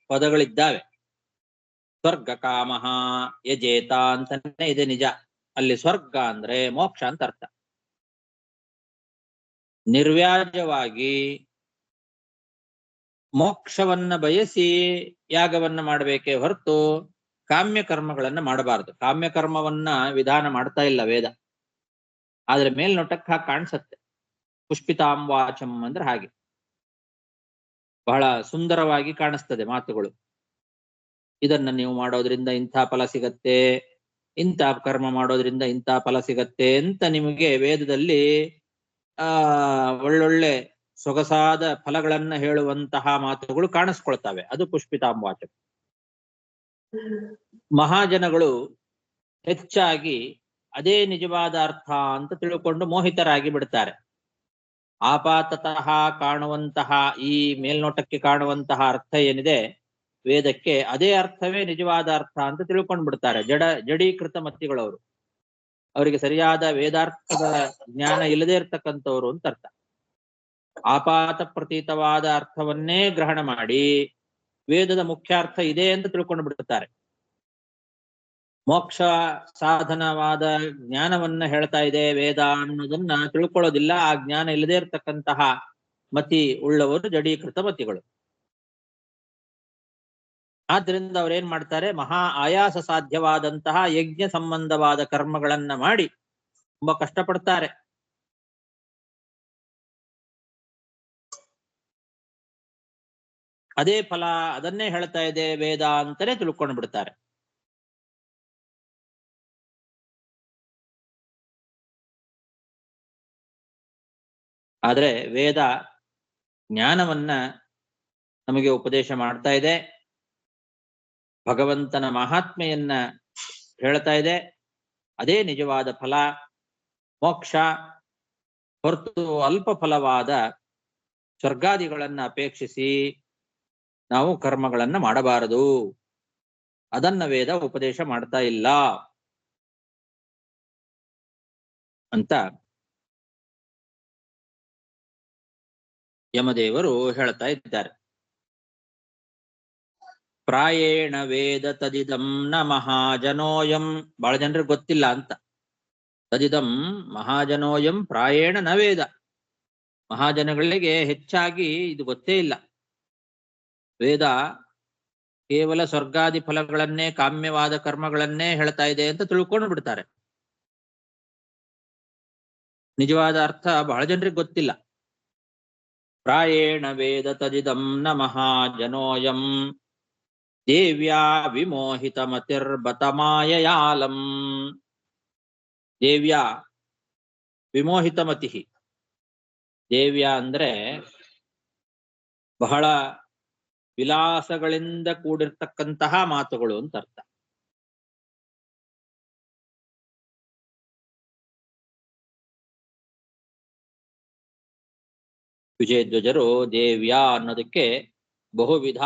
ಪದಗಳಿದ್ದಾವೆ. ಸ್ವರ್ಗ ಕಾಮಃ ಯಜೇತ ಅಂತಾನೆ ಇದೆ ನಿಜ. ಅಲ್ಲಿ ಸ್ವರ್ಗ ಅಂದ್ರೆ ಮೋಕ್ಷ ಅಂತ ಅರ್ಥ. ನಿರ್ವ್ಯಾಜವಾಗಿ ಮೋಕ್ಷವನ್ನ ಬಯಸಿ ಯಾಗವನ್ನ ಮಾಡಬೇಕೇ ಹೊರತು ಕಾಮ್ಯ ಕರ್ಮಗಳನ್ನ ಮಾಡಬಾರದು. ಕಾಮ್ಯ ಕರ್ಮವನ್ನ ವಿಧಾನ ಮಾಡ್ತಾ ಇಲ್ಲ ವೇದ, ಆದ್ರೆ ಮೇಲ್ನೋಟಕ್ಕೆ ಹಾಗೆ ಕಾಣಿಸತ್ತೆ. ಪುಷ್ಪಿತಾಂ ವಾಚಂ ಅಂದ್ರೆ ಹಾಗೆ ಬಹಳ ಸುಂದರವಾಗಿ ಕಾಣಿಸ್ತದೆ ಮಾತುಗಳು. ಇದನ್ನ ನೀವು ಮಾಡೋದ್ರಿಂದ ಇಂಥ ಫಲ ಸಿಗತ್ತೆ, ಇಂಥ ಕರ್ಮ ಮಾಡೋದ್ರಿಂದ ಇಂಥ ಫಲ ಸಿಗತ್ತೆ ಅಂತ ನಿಮಗೆ ವೇದದಲ್ಲಿ ಒಳ್ಳೊಳ್ಳೆ ಸೊಗಸಾದ ಫಲಗಳನ್ನ ಹೇಳುವಂತಹ ಮಾತುಗಳು ಕಾಣಿಸ್ಕೊಳ್ತವೆ. ಅದು ಪುಷ್ಪಿತಾಂಬಾಚ. ಮಹಾಜನಗಳು ಹೆಚ್ಚಾಗಿ ಅದೇ ನಿಜವಾದ ಅರ್ಥ ಅಂತ ತಿಳ್ಕೊಂಡು ಮೋಹಿತರಾಗಿ ಬಿಡ್ತಾರೆ. ಆಪಾತತಃ ಕಾಣುವಂತಹ ಈ ಮೇಲ್ನೋಟಕ್ಕೆ ಕಾಣುವಂತಹ ಅರ್ಥ ಏನಿದೆ ವೇದಕ್ಕೆ, ಅದೇ ಅರ್ಥವೇ ನಿಜವಾದ ಅರ್ಥ ಅಂತ ತಿಳ್ಕೊಂಡು ಬಿಡ್ತಾರೆ. ಜಡೀಕೃತ ಮತಿಗಳವರು. ಅವರಿಗೆ ಸರಿಯಾದ ವೇದಾರ್ಥದ ಜ್ಞಾನ ಇಲ್ಲದೆ ಇರ್ತಕ್ಕಂಥವ್ರು ಅಂತ ಅರ್ಥ. ಆಪಾತ ಪ್ರತೀತವಾದ ಅರ್ಥವನ್ನೇ ಗ್ರಹಣ ಮಾಡಿ ವೇದದ ಮುಖ್ಯಾರ್ಥ ಇದೆ ಅಂತ ತಿಳ್ಕೊಂಡು ಬಿಡುತ್ತಾರೆ. ಮೋಕ್ಷ ಸಾಧನವಾದ ಜ್ಞಾನವನ್ನ ಹೇಳ್ತಾ ಇದೆ ವೇದ ಅನ್ನೋದನ್ನ ತಿಳ್ಕೊಳ್ಳೋದಿಲ್ಲ. ಆ ಜ್ಞಾನ ಇಲ್ಲದೆ ಇರತಕ್ಕಂತಹ ಮತಿ ಉಳ್ಳವರು ಜಡೀಕೃತ ಮತಿಗಳು. ಆದ್ರಿಂದ ಅವ್ರೇನ್ ಮಾಡ್ತಾರೆ, ಮಹಾ ಆಯಾಸ ಸಾಧ್ಯವಾದಂತಹ ಯಜ್ಞ ಸಂಬಂಧವಾದ ಕರ್ಮಗಳನ್ನ ಮಾಡಿ ತುಂಬಾ ಕಷ್ಟಪಡ್ತಾರೆ. ಅದೇ ಫಲ, ಅದನ್ನೇ ಹೇಳ್ತಾ ಇದೆ ವೇದ ಅಂತಾನೆ ತಿಳ್ಕೊಂಡು ಬಿಡ್ತಾರೆ. ಆದ್ರೆ ವೇದ ಜ್ಞಾನವನ್ನ ನಮಗೆ ಉಪದೇಶ ಮಾಡ್ತಾ ಇದೆ, ಭಗವಂತನ ಮಹಾತ್ಮೆಯನ್ನ ಹೇಳ್ತಾ ಇದೆ. ಅದೇ ನಿಜವಾದ ಫಲ ಮೋಕ್ಷ, ಹೊರತು ಅಲ್ಪ ಫಲವಾದ ಸ್ವರ್ಗಾದಿಗಳನ್ನ ಅಪೇಕ್ಷಿಸಿ ನಾವು ಕರ್ಮಗಳನ್ನ ಮಾಡಬಾರದು. ಅದನ್ನ ವೇದ ಉಪದೇಶ ಮಾಡ್ತಾ ಇಲ್ಲ ಅಂತ ಯಮದೇವರು ಹೇಳ್ತಾ ಇದ್ದಾರೆ. ಪ್ರಾಯೇಣ ವೇದ ತದಿದಂ ನ ಮಹಾಜನೋಯಂ. ಬಹಳ ಜನರಿಗೆ ಗೊತ್ತಿಲ್ಲ ಅಂತ. ತದಿದಂ ಮಹಾಜನೋಯಂ ಪ್ರಾಯೇಣ ನ ವೇದ. ಮಹಾಜನಗಳಿಗೆ ಹೆಚ್ಚಾಗಿ ಇದು ಗೊತ್ತೇ ಇಲ್ಲ. ವೇದ ಕೇವಲ ಸ್ವರ್ಗಾದಿ ಫಲಗಳನ್ನೇ, ಕಾಮ್ಯವಾದ ಕರ್ಮಗಳನ್ನೇ ಹೇಳ್ತಾ ಇದೆ ಅಂತ ತಿಳ್ಕೊಂಡು ಬಿಡ್ತಾರೆ. ನಿಜವಾದ ಅರ್ಥ ಬಹಳ ಜನರಿಗೆ ಗೊತ್ತಿಲ್ಲ. ಪ್ರಾಯೇಣ ವೇದ ತದಿದಂ ನ ಮಹಾಜನೋಯಂ ದೇವ್ಯಾ ವಿಮೋಹಿತ ಮತಿರ್ಬತ ಮಾಯಯಾಲಂ. ದೇವ್ಯಾ ವಿಮೋಹಿತ ಮತಿ. ದೇವ್ಯಾ ಅಂದ್ರೆ ಬಹಳ ವಿಲಾಸಗಳಿಂದ ಕೂಡಿರ್ತಕ್ಕಂತಹ ಮಾತುಗಳು ಅಂತ ಅರ್ಥ. ವಿಜಯಧ್ವಜರು ದೇವ್ಯಾ ಅನ್ನೋದಕ್ಕೆ ಬಹುವಿಧ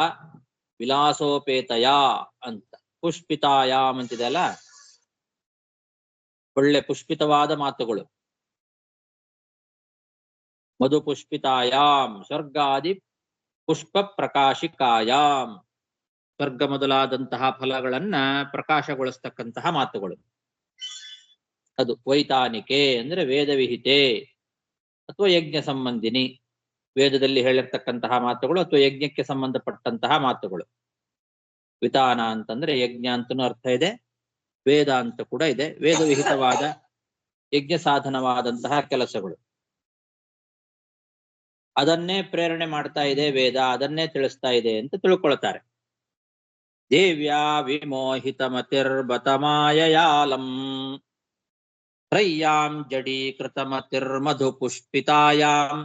ವಿಲಾಸೋಪೇತಯ ಅಂತ, ಪುಷ್ಪಿತಾಯಾಮ್ ಅಂತಿದೆ ಅಲ್ಲ, ಒಳ್ಳೆ ಪುಷ್ಪಿತವಾದ ಮಾತುಗಳು. ಮಧು ಪುಷ್ಪಿತಾಯಾಮ್ ಸ್ವರ್ಗಾದಿ ಪುಷ್ಪ ಪ್ರಕಾಶಿಕಾಯಾಮ್. ಸ್ವರ್ಗ ಮೊದಲಾದಂತಹ ಫಲಗಳನ್ನ ಪ್ರಕಾಶಗೊಳಿಸ್ತಕ್ಕಂತಹ ಮಾತುಗಳು. ಅದು ವೈತಾನಿಕೆ ಅಂದ್ರೆ ವೇದವಿಹಿತೆ ಅಥವಾ ಯಜ್ಞ ಸಂಬಂಧಿನಿ. ವೇದದಲ್ಲಿ ಹೇಳಿರ್ತಕ್ಕಂತಹ ಮಾತುಗಳು ಅಥವಾ ಯಜ್ಞಕ್ಕೆ ಸಂಬಂಧಪಟ್ಟಂತಹ ಮಾತುಗಳು. ವಿತಾನ ಅಂತಂದ್ರೆ ಯಜ್ಞ ಅಂತನೂ ಅರ್ಥ ಇದೆ, ವೇದ ಅಂತ ಕೂಡ ಇದೆ. ವೇದವಿಹಿತವಾದ ಯಜ್ಞ ಸಾಧನವಾದಂತಹ ಕೆಲಸಗಳು, ಅದನ್ನೇ ಪ್ರೇರಣೆ ಮಾಡ್ತಾ ಇದೆ ವೇದ, ಅದನ್ನೇ ತಿಳಿಸ್ತಾ ಇದೆ ಅಂತ ತಿಳ್ಕೊಳ್ತಾರೆ. ದೇವ್ಯಾ ವಿಮೋಹಿತ ಮತಿರ್ಬತ ಮಾಯಯಾಲಂ ತ್ರಯ್ಯಾಂ ಜಡೀಕೃತ ಮತಿರ್ಮಧು ಪುಷ್ಪಿತಾಯಾಂ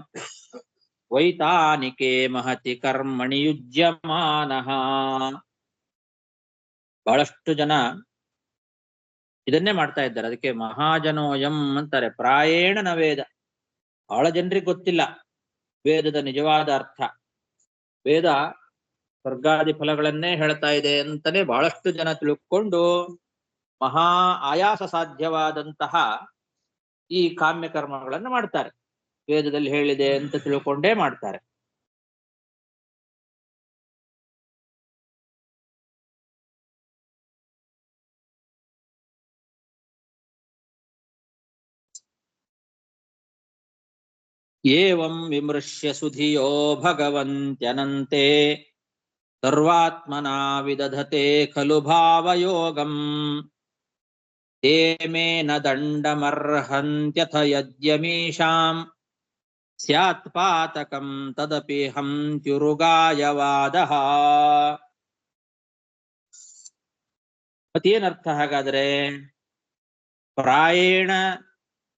ವೈತಾನಿಕೆ ಮಹತಿ ಕರ್ಮಣಿ ಯುಜ್ಯಮಾನಃ. ಬಹಳಷ್ಟು ಜನ ಇದನ್ನೇ ಮಾಡ್ತಾ ಇದ್ದಾರೆ. ಅದಕ್ಕೆ ಮಹಾಜನೋಯಂ ಅಂತಾರೆ. ಪ್ರಾಯೇಣ ನ ವೇದ. ಬಹಳ ಜನರಿಗೆ ಗೊತ್ತಿಲ್ಲ ವೇದದ ನಿಜವಾದ ಅರ್ಥ. ವೇದ ಸ್ವರ್ಗಾದಿ ಫಲಗಳನ್ನೇ ಹೇಳ್ತಾ ಇದೆ ಅಂತಾನೆ ಬಹಳಷ್ಟು ಜನ ತಿಳ್ಕೊಂಡು ಮಹಾ ಆಯಾಸ ಸಾಧ್ಯವಾದಂತಹ ಈ ಕಾಮ್ಯ ಕರ್ಮಗಳನ್ನು ಮಾಡ್ತಾರೆ. ವೇದದಲ್ಲಿ ಹೇಳಿದೆ ಅಂತ ತಿಳ್ಕೊಂಡೇ ಮಾಡ್ತಾರೆ. ಏವಂ ವಿಮೃಶ್ಯ ಸುಧಿಯೋ ಭಗವಂತ್ಯನಂತೆ ಸರ್ವಾತ್ಮನಾ ವಿದಧತೆ ಖಲು ಭಾವಯೋಗಂ ತೇ ಮೇ ನ ದಂಡಮರ್ಹಂತ್ಯಥ ಯದ್ಯಮೀಷಾಂ ಸ್ಯಾತ್ ಪಾತಕಂ ತದಪಿ ಹಂತ್ಯುರುಗಾಯವಾದಃ. ಮತ್ತೇನರ್ಥ ಹಾಗಾದ್ರೆ? ಪ್ರಾಯೇಣ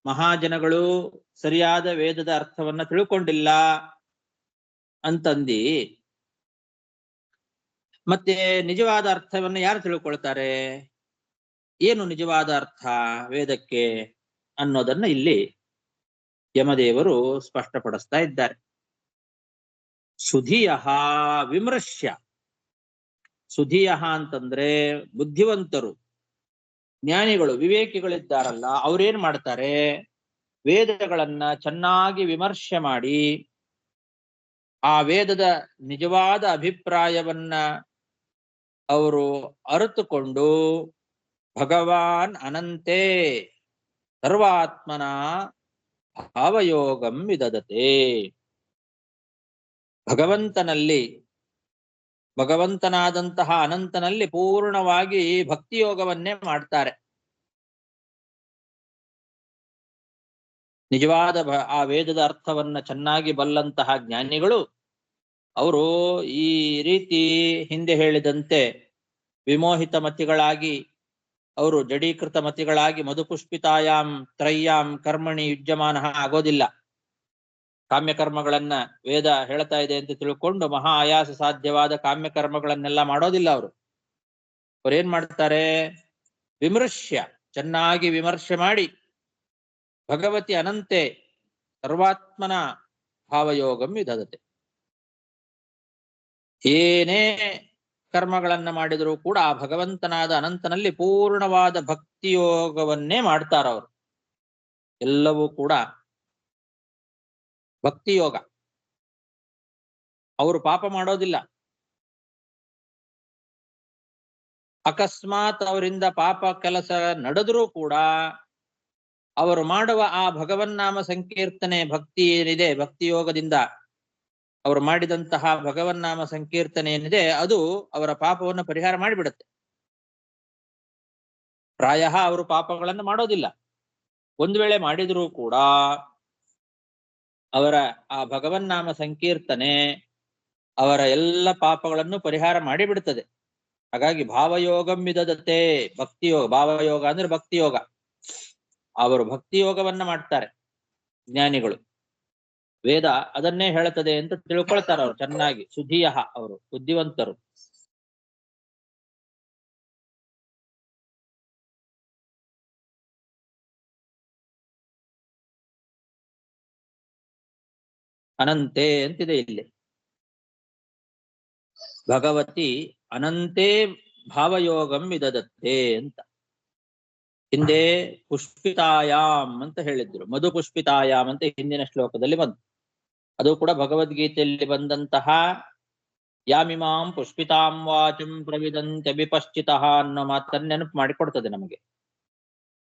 ಮಹಾಜನಗಳು ಸರಿಯಾದ ವೇದದ ಅರ್ಥವನ್ನ ತಿಳ್ಕೊಂಡಿಲ್ಲ ಅಂತಂದಿ. ಮತ್ತೆ ನಿಜವಾದ ಅರ್ಥವನ್ನ ಯಾರು ತಿಳ್ಕೊಳ್ತಾರೆ? ಏನು ನಿಜವಾದ ಅರ್ಥ ವೇದಕ್ಕೆ ಅನ್ನೋದನ್ನ ಇಲ್ಲಿ ಯಮದೇವರು ಸ್ಪಷ್ಟಪಡಿಸ್ತಾ ಇದ್ದಾರೆ. ಸುಧಿಯಃ ವಿಮೃಶ್ಯ. ಸುಧಿಯಃ ಅಂತಂದ್ರೆ ಬುದ್ಧಿವಂತರು, ಜ್ಞಾನಿಗಳು, ವಿವೇಕಿಗಳಿದ್ದಾರಲ್ಲ, ಅವ್ರೇನ್ ಮಾಡ್ತಾರೆ? ವೇದಗಳನ್ನ ಚೆನ್ನಾಗಿ ವಿಮರ್ಶೆ ಮಾಡಿ ಆ ವೇದದ ನಿಜವಾದ ಅಭಿಪ್ರಾಯವನ್ನ ಅವರು ಅರಿತುಕೊಂಡು ಭಗವಾನ್ ಅನಂತೆ ಸರ್ವಾತ್ಮನ ಭಾವಯೋಗಂ ವಿದಧತೆ. ಭಗವಂತನಾದಂತಹ ಅನಂತನಲ್ಲಿ ಪೂರ್ಣವಾಗಿ ಭಕ್ತಿಯೋಗವನ್ನೇ ಮಾಡ್ತಾರೆ. ನಿಜವಾದ ಆ ವೇದದ ಅರ್ಥವನ್ನ ಚೆನ್ನಾಗಿ ಬಲ್ಲಂತಹ ಜ್ಞಾನಿಗಳು ಅವರು ಈ ರೀತಿ ಹಿಂದೆ ಹೇಳಿದಂತೆ ವಿಮೋಹಿತ ಮತಿಗಳಾಗಿ, ಅವರು ಜಡೀಕೃತ ಮತಿಗಳಾಗಿ ಮಧುಪುಷ್ಪಿತಾಯಾಂ ತ್ರಯ್ಯಾಂ ಕರ್ಮಣಿ ಯುಜ್ಯಮಾನ ಆಗೋದಿಲ್ಲ. ಕಾಮ್ಯಕರ್ಮಗಳನ್ನ ವೇದ ಹೇಳ್ತಾ ಇದೆ ಅಂತ ತಿಳ್ಕೊಂಡು ಮಹಾ ಆಯಾಸ ಸಾಧ್ಯವಾದ ಕಾಮ್ಯಕರ್ಮಗಳನ್ನೆಲ್ಲ ಮಾಡೋದಿಲ್ಲ. ಅವ್ರೇನ್ ಮಾಡ್ತಾರೆ? ವಿಮರ್ಶ್ಯ, ಚೆನ್ನಾಗಿ ವಿಮರ್ಶೆ ಮಾಡಿ ಭಗವತಿ ಅನಂತೆ ಸರ್ವಾತ್ಮನ ಭಾವಯೋಗಂ ವಿದಧತೆ. ಏನೇ ಕರ್ಮಗಳನ್ನ ಮಾಡಿದರೂ ಕೂಡ ಆ ಭಗವಂತನಾದ ಅನಂತನಲ್ಲಿ ಪೂರ್ಣವಾದ ಭಕ್ತಿಯೋಗವನ್ನೇ ಮಾಡ್ತಾರವರು. ಎಲ್ಲವೂ ಕೂಡ ಭಕ್ತಿಯೋಗ. ಅವರು ಪಾಪ ಮಾಡೋದಿಲ್ಲ. ಅಕಸ್ಮಾತ್ ಅವರಿಂದ ಪಾಪ ಕೆಲಸ ನಡೆದರೂ ಕೂಡ ಅವರು ಮಾಡುವ ಆ ಭಗವನ್ನಾಮ ಸಂಕೀರ್ತನೆ ಭಕ್ತಿ ಏನಿದೆ, ಭಕ್ತಿಯೋಗದಿಂದ ಅವರು ಮಾಡಿದಂತಹ ಭಗವನ್ನಾಮ ಸಂಕೀರ್ತನೆ ಏನಿದೆ ಅದು ಅವರ ಪಾಪವನ್ನು ಪರಿಹಾರ ಮಾಡಿಬಿಡುತ್ತೆ. ಪ್ರಾಯ ಅವರು ಪಾಪಗಳನ್ನು ಮಾಡೋದಿಲ್ಲ. ಒಂದು ವೇಳೆ ಮಾಡಿದರೂ ಕೂಡ ಅವರ ಆ ಭಗವನ್ನಾಮ ಸಂಕೀರ್ತನೆ ಅವರ ಎಲ್ಲ ಪಾಪಗಳನ್ನು ಪರಿಹಾರ ಮಾಡಿಬಿಡುತ್ತದೆ. ಹಾಗಾಗಿ ಭಾವಯೋಗಂ ವಿದಧತೆ, ಭಕ್ತಿಯೋಗ. ಭಾವಯೋಗ ಅಂದ್ರೆ ಭಕ್ತಿಯೋಗ. ಅವರು ಭಕ್ತಿಯೋಗವನ್ನ ಮಾಡ್ತಾರೆ ಜ್ಞಾನಿಗಳು. ವೇದ ಅದನ್ನೇ ಹೇಳುತ್ತದೆ ಅಂತ ತಿಳ್ಕೊಳ್ತಾರೆ ಅವರು ಚೆನ್ನಾಗಿ. ಸುಧಿಯಃ, ಅವರು ಬುದ್ಧಿವಂತರು. ಅನಂತೆ ಅಂತಿದೆ ಇಲ್ಲಿ. ಭಗವತಿ ಅನಂತೆ ಭಾವಯೋಗಂ ವಿದಧತೆ ಅಂತ. ಹಿಂದೆ ಪುಷ್ಪಿತಾಯಾಮ್ ಅಂತ ಹೇಳಿದ್ರು, ಮಧು ಪುಷ್ಪಿತಾಯಾಮ್ ಅಂತ ಹಿಂದಿನ ಶ್ಲೋಕದಲ್ಲಿ ಬಂತು. ಅದು ಕೂಡ ಭಗವದ್ಗೀತೆಯಲ್ಲಿ ಬಂದಂತಹ ಯಾಮಿಮಾಂ ಪುಷ್ಪಿತಾಂ ವಾಚಂ ಪ್ರವಿದಂತ್ಯ ವಿಪಶ್ಚಿತಃ ಅನ್ನೋ ಮಾತನ್ನ ನೆನಪು ಮಾಡಿಕೊಡ್ತದೆ ನಮಗೆ.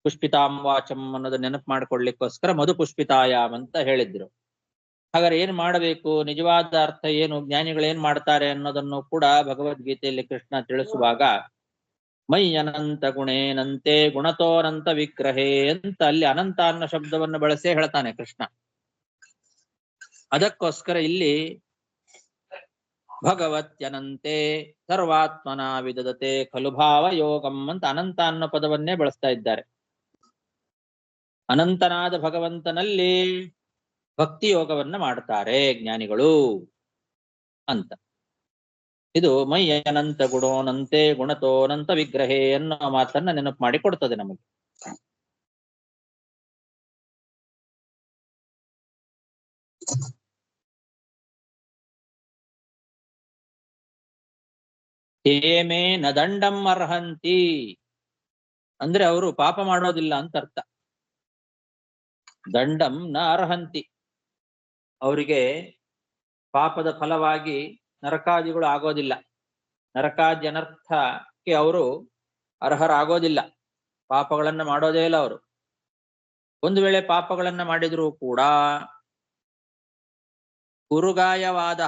ಪುಷ್ಪಿತಾಂ ವಾಚಂ ಅನ್ನೋದನ್ನ ನೆನಪು ಮಾಡಿಕೊಡ್ಲಿಕ್ಕೋಸ್ಕರ ಮಧು ಪುಷ್ಪಿತಾಯಾಮ್ ಅಂತ ಹೇಳಿದ್ರು. ಹಾಗಾದ್ರೆ ಏನ್ ಮಾಡಬೇಕು, ನಿಜವಾದ ಅರ್ಥ ಏನು, ಜ್ಞಾನಿಗಳು ಏನ್ ಮಾಡ್ತಾರೆ ಅನ್ನೋದನ್ನು ಕೂಡ ಭಗವದ್ಗೀತೆಯಲ್ಲಿ ಕೃಷ್ಣ ತಿಳಿಸುವಾಗ ಮೈ ಅನಂತ ಗುಣೇನಂತೆ ಗುಣತೋನಂತ ವಿಗ್ರಹೇ ಅಂತ ಅಲ್ಲಿ ಅನಂತ ಅನ್ನೋ ಶಬ್ದವನ್ನು ಬಳಸೇ ಹೇಳ್ತಾನೆ ಕೃಷ್ಣ. ಅದಕ್ಕೋಸ್ಕರ ಇಲ್ಲಿ ಭಗವತ್ಯನಂತೆ ಸರ್ವಾತ್ಮನ ವಿದಧತೆ ಖಲು ಭಾವ ಯೋಗಂ ಅಂತ ಅನಂತ ಅನ್ನೋ ಪದವನ್ನೇ ಬಳಸ್ತಾ ಇದ್ದಾರೆ. ಅನಂತನಾದ ಭಗವಂತನಲ್ಲಿ ಭಕ್ತಿ ಯೋಗವನ್ನ ಮಾಡ್ತಾರೆ ಜ್ಞಾನಿಗಳು ಅಂತ. ಇದು ಮೈ ಅನಂತ ಗುಣೋನಂತೆ ಗುಣತೋನಂತ ವಿಗ್ರಹೇ ಅನ್ನೋ ಮಾತನ್ನ ನೆನಪು ಮಾಡಿ ಕೊಡ್ತದೆ ನಮಗೆ. ತೇಮೇ ನ ದಂಡಂ ಅರ್ಹಂತಿ ಅಂದ್ರೆ ಅವರು ಪಾಪ ಮಾಡೋದಿಲ್ಲ ಅಂತ ಅರ್ಥ. ದಂಡಂ ನ ಅರ್ಹಂತಿ, ಅವರಿಗೆ ಪಾಪದ ಫಲವಾಗಿ ನರಕಾದಿಗಳು ಆಗೋದಿಲ್ಲ. ನರಕಾದ್ಯನರ್ಥಕ್ಕೆ ಅವರು ಅರ್ಹರಾಗೋದಿಲ್ಲ. ಪಾಪಗಳನ್ನ ಮಾಡೋದೇ ಇಲ್ಲ ಅವರು. ಒಂದು ವೇಳೆ ಪಾಪಗಳನ್ನ ಮಾಡಿದರೂ ಕೂಡ ಉರುಗಾಯವಾದ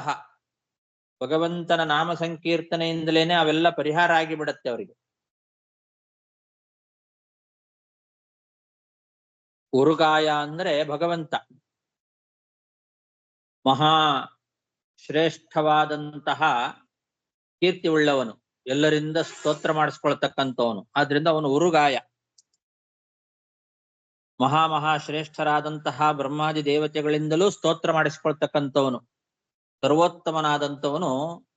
ಭಗವಂತನ ನಾಮ ಸಂಕೀರ್ತನೆಯಿಂದಲೇನೆ ಅವೆಲ್ಲ ಪರಿಹಾರ ಆಗಿಬಿಡತ್ತೆ ಅವರಿಗೆ. ಉರುಗಾಯ ಅಂದ್ರೆ ಭಗವಂತ ಮಹಾ ಶ್ರೇಷ್ಠವಾದಂತಹ ಕೀರ್ತಿ ಉಳ್ಳವನು, ಎಲ್ಲರಿಂದ ಸ್ತೋತ್ರ ಮಾಡಿಸ್ಕೊಳ್ತಕ್ಕಂಥವನು. ಆದ್ರಿಂದ ಅವನು ಉರುಗಾಯ. ಮಹಾ ಶ್ರೇಷ್ಠರಾದಂತಹ ಬ್ರಹ್ಮಾದಿ ದೇವತೆಗಳಿಂದಲೂ ಸ್ತೋತ್ರ ಮಾಡಿಸ್ಕೊಳ್ತಕ್ಕಂಥವನು, ಸರ್ವೋತ್ತಮನಾದಂಥವನು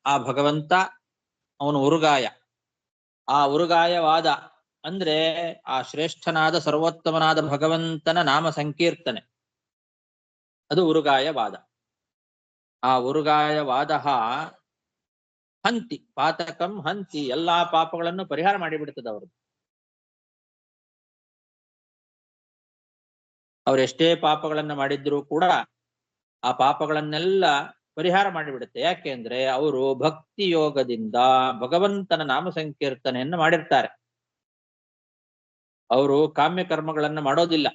ಆ ಭಗವಂತ. ಅವನು ಉರುಗಾಯ. ಆ ಉರುಗಾಯವಾದ ಅಂದ್ರೆ ಆ ಶ್ರೇಷ್ಠನಾದ ಸರ್ವೋತ್ತಮನಾದ ಭಗವಂತನ ನಾಮ ಸಂಕೀರ್ತನೆ, ಅದು ಉರುಗಾಯವಾದ. ಆ ಉರುಗಾಯವಾದ ಹಂತಿ ಪಾತಕಂ ಹಂತಿ, ಎಲ್ಲಾ ಪಾಪಗಳನ್ನು ಪರಿಹಾರ ಮಾಡಿಬಿಡ್ತದೆ ಅವರು. ಅವರೆಷ್ಟೇ ಪಾಪಗಳನ್ನ ಮಾಡಿದ್ರೂ ಕೂಡ ಆ ಪಾಪಗಳನ್ನೆಲ್ಲ ಪರಿಹಾರ ಮಾಡಿಬಿಡುತ್ತೆ. ಯಾಕೆ ಅಂದ್ರೆ ಅವರು ಭಕ್ತಿ ಯೋಗದಿಂದ ಭಗವಂತನ ನಾಮ ಸಂಕೀರ್ತನೆಯನ್ನು ಮಾಡಿರ್ತಾರೆ. ಅವರು ಕಾಮ್ಯ ಕರ್ಮಗಳನ್ನ ಮಾಡೋದಿಲ್ಲ.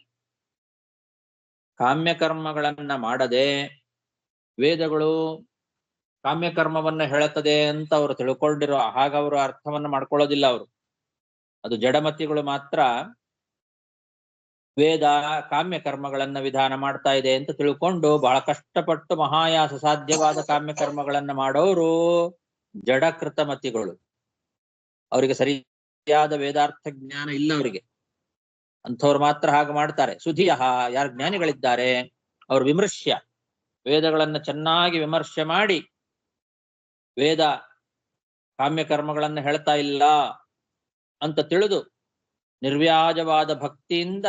ಕಾಮ್ಯ ಕರ್ಮಗಳನ್ನ ಮಾಡದೆ ವೇದಗಳು ಕಾಮ್ಯ ಕರ್ಮವನ್ನ ಹೇಳುತ್ತದೆ ಅಂತ ಅವರು ತಿಳ್ಕೊಂಡಿರೋ ಹಾಗ ಅವರು ಅರ್ಥವನ್ನ ಮಾಡ್ಕೊಳ್ಳೋದಿಲ್ಲ. ಅವರು ಅದು ಜಡಮತಿಗಳು ಮಾತ್ರ ವೇದ ಕಾಮ್ಯ ಕರ್ಮಗಳನ್ನ ವಿಧಾನ ಮಾಡ್ತಾ ಇದೆ ಅಂತ ತಿಳ್ಕೊಂಡು ಬಹಳ ಕಷ್ಟಪಟ್ಟು ಮಹಾಯಾಸ ಸಾಧ್ಯವಾದ ಕಾಮ್ಯ ಕರ್ಮಗಳನ್ನ ಮಾಡೋರು ಜಡಕೃತ ಮತಿಗಳು. ಅವರಿಗೆ ಸರಿಯಾದ ವೇದಾರ್ಥ ಜ್ಞಾನ ಇಲ್ಲ ಅವರಿಗೆ. ಅಂಥವ್ರು ಮಾತ್ರ ಹಾಗೆ ಮಾಡ್ತಾರೆ. ಸುಧಿಯ ಯಾರು ಜ್ಞಾನಿಗಳಿದ್ದಾರೆ ಅವರು ವಿಮರ್ಶ್ಯ, ವೇದಗಳನ್ನ ಚೆನ್ನಾಗಿ ವಿಮರ್ಶೆ ಮಾಡಿ ವೇದ ಕಾಮ್ಯ ಕರ್ಮಗಳನ್ನ ಹೇಳ್ತಾ ಇಲ್ಲ ಅಂತ ತಿಳಿದು ನಿರ್ವ್ಯಾಜವಾದ ಭಕ್ತಿಯಿಂದ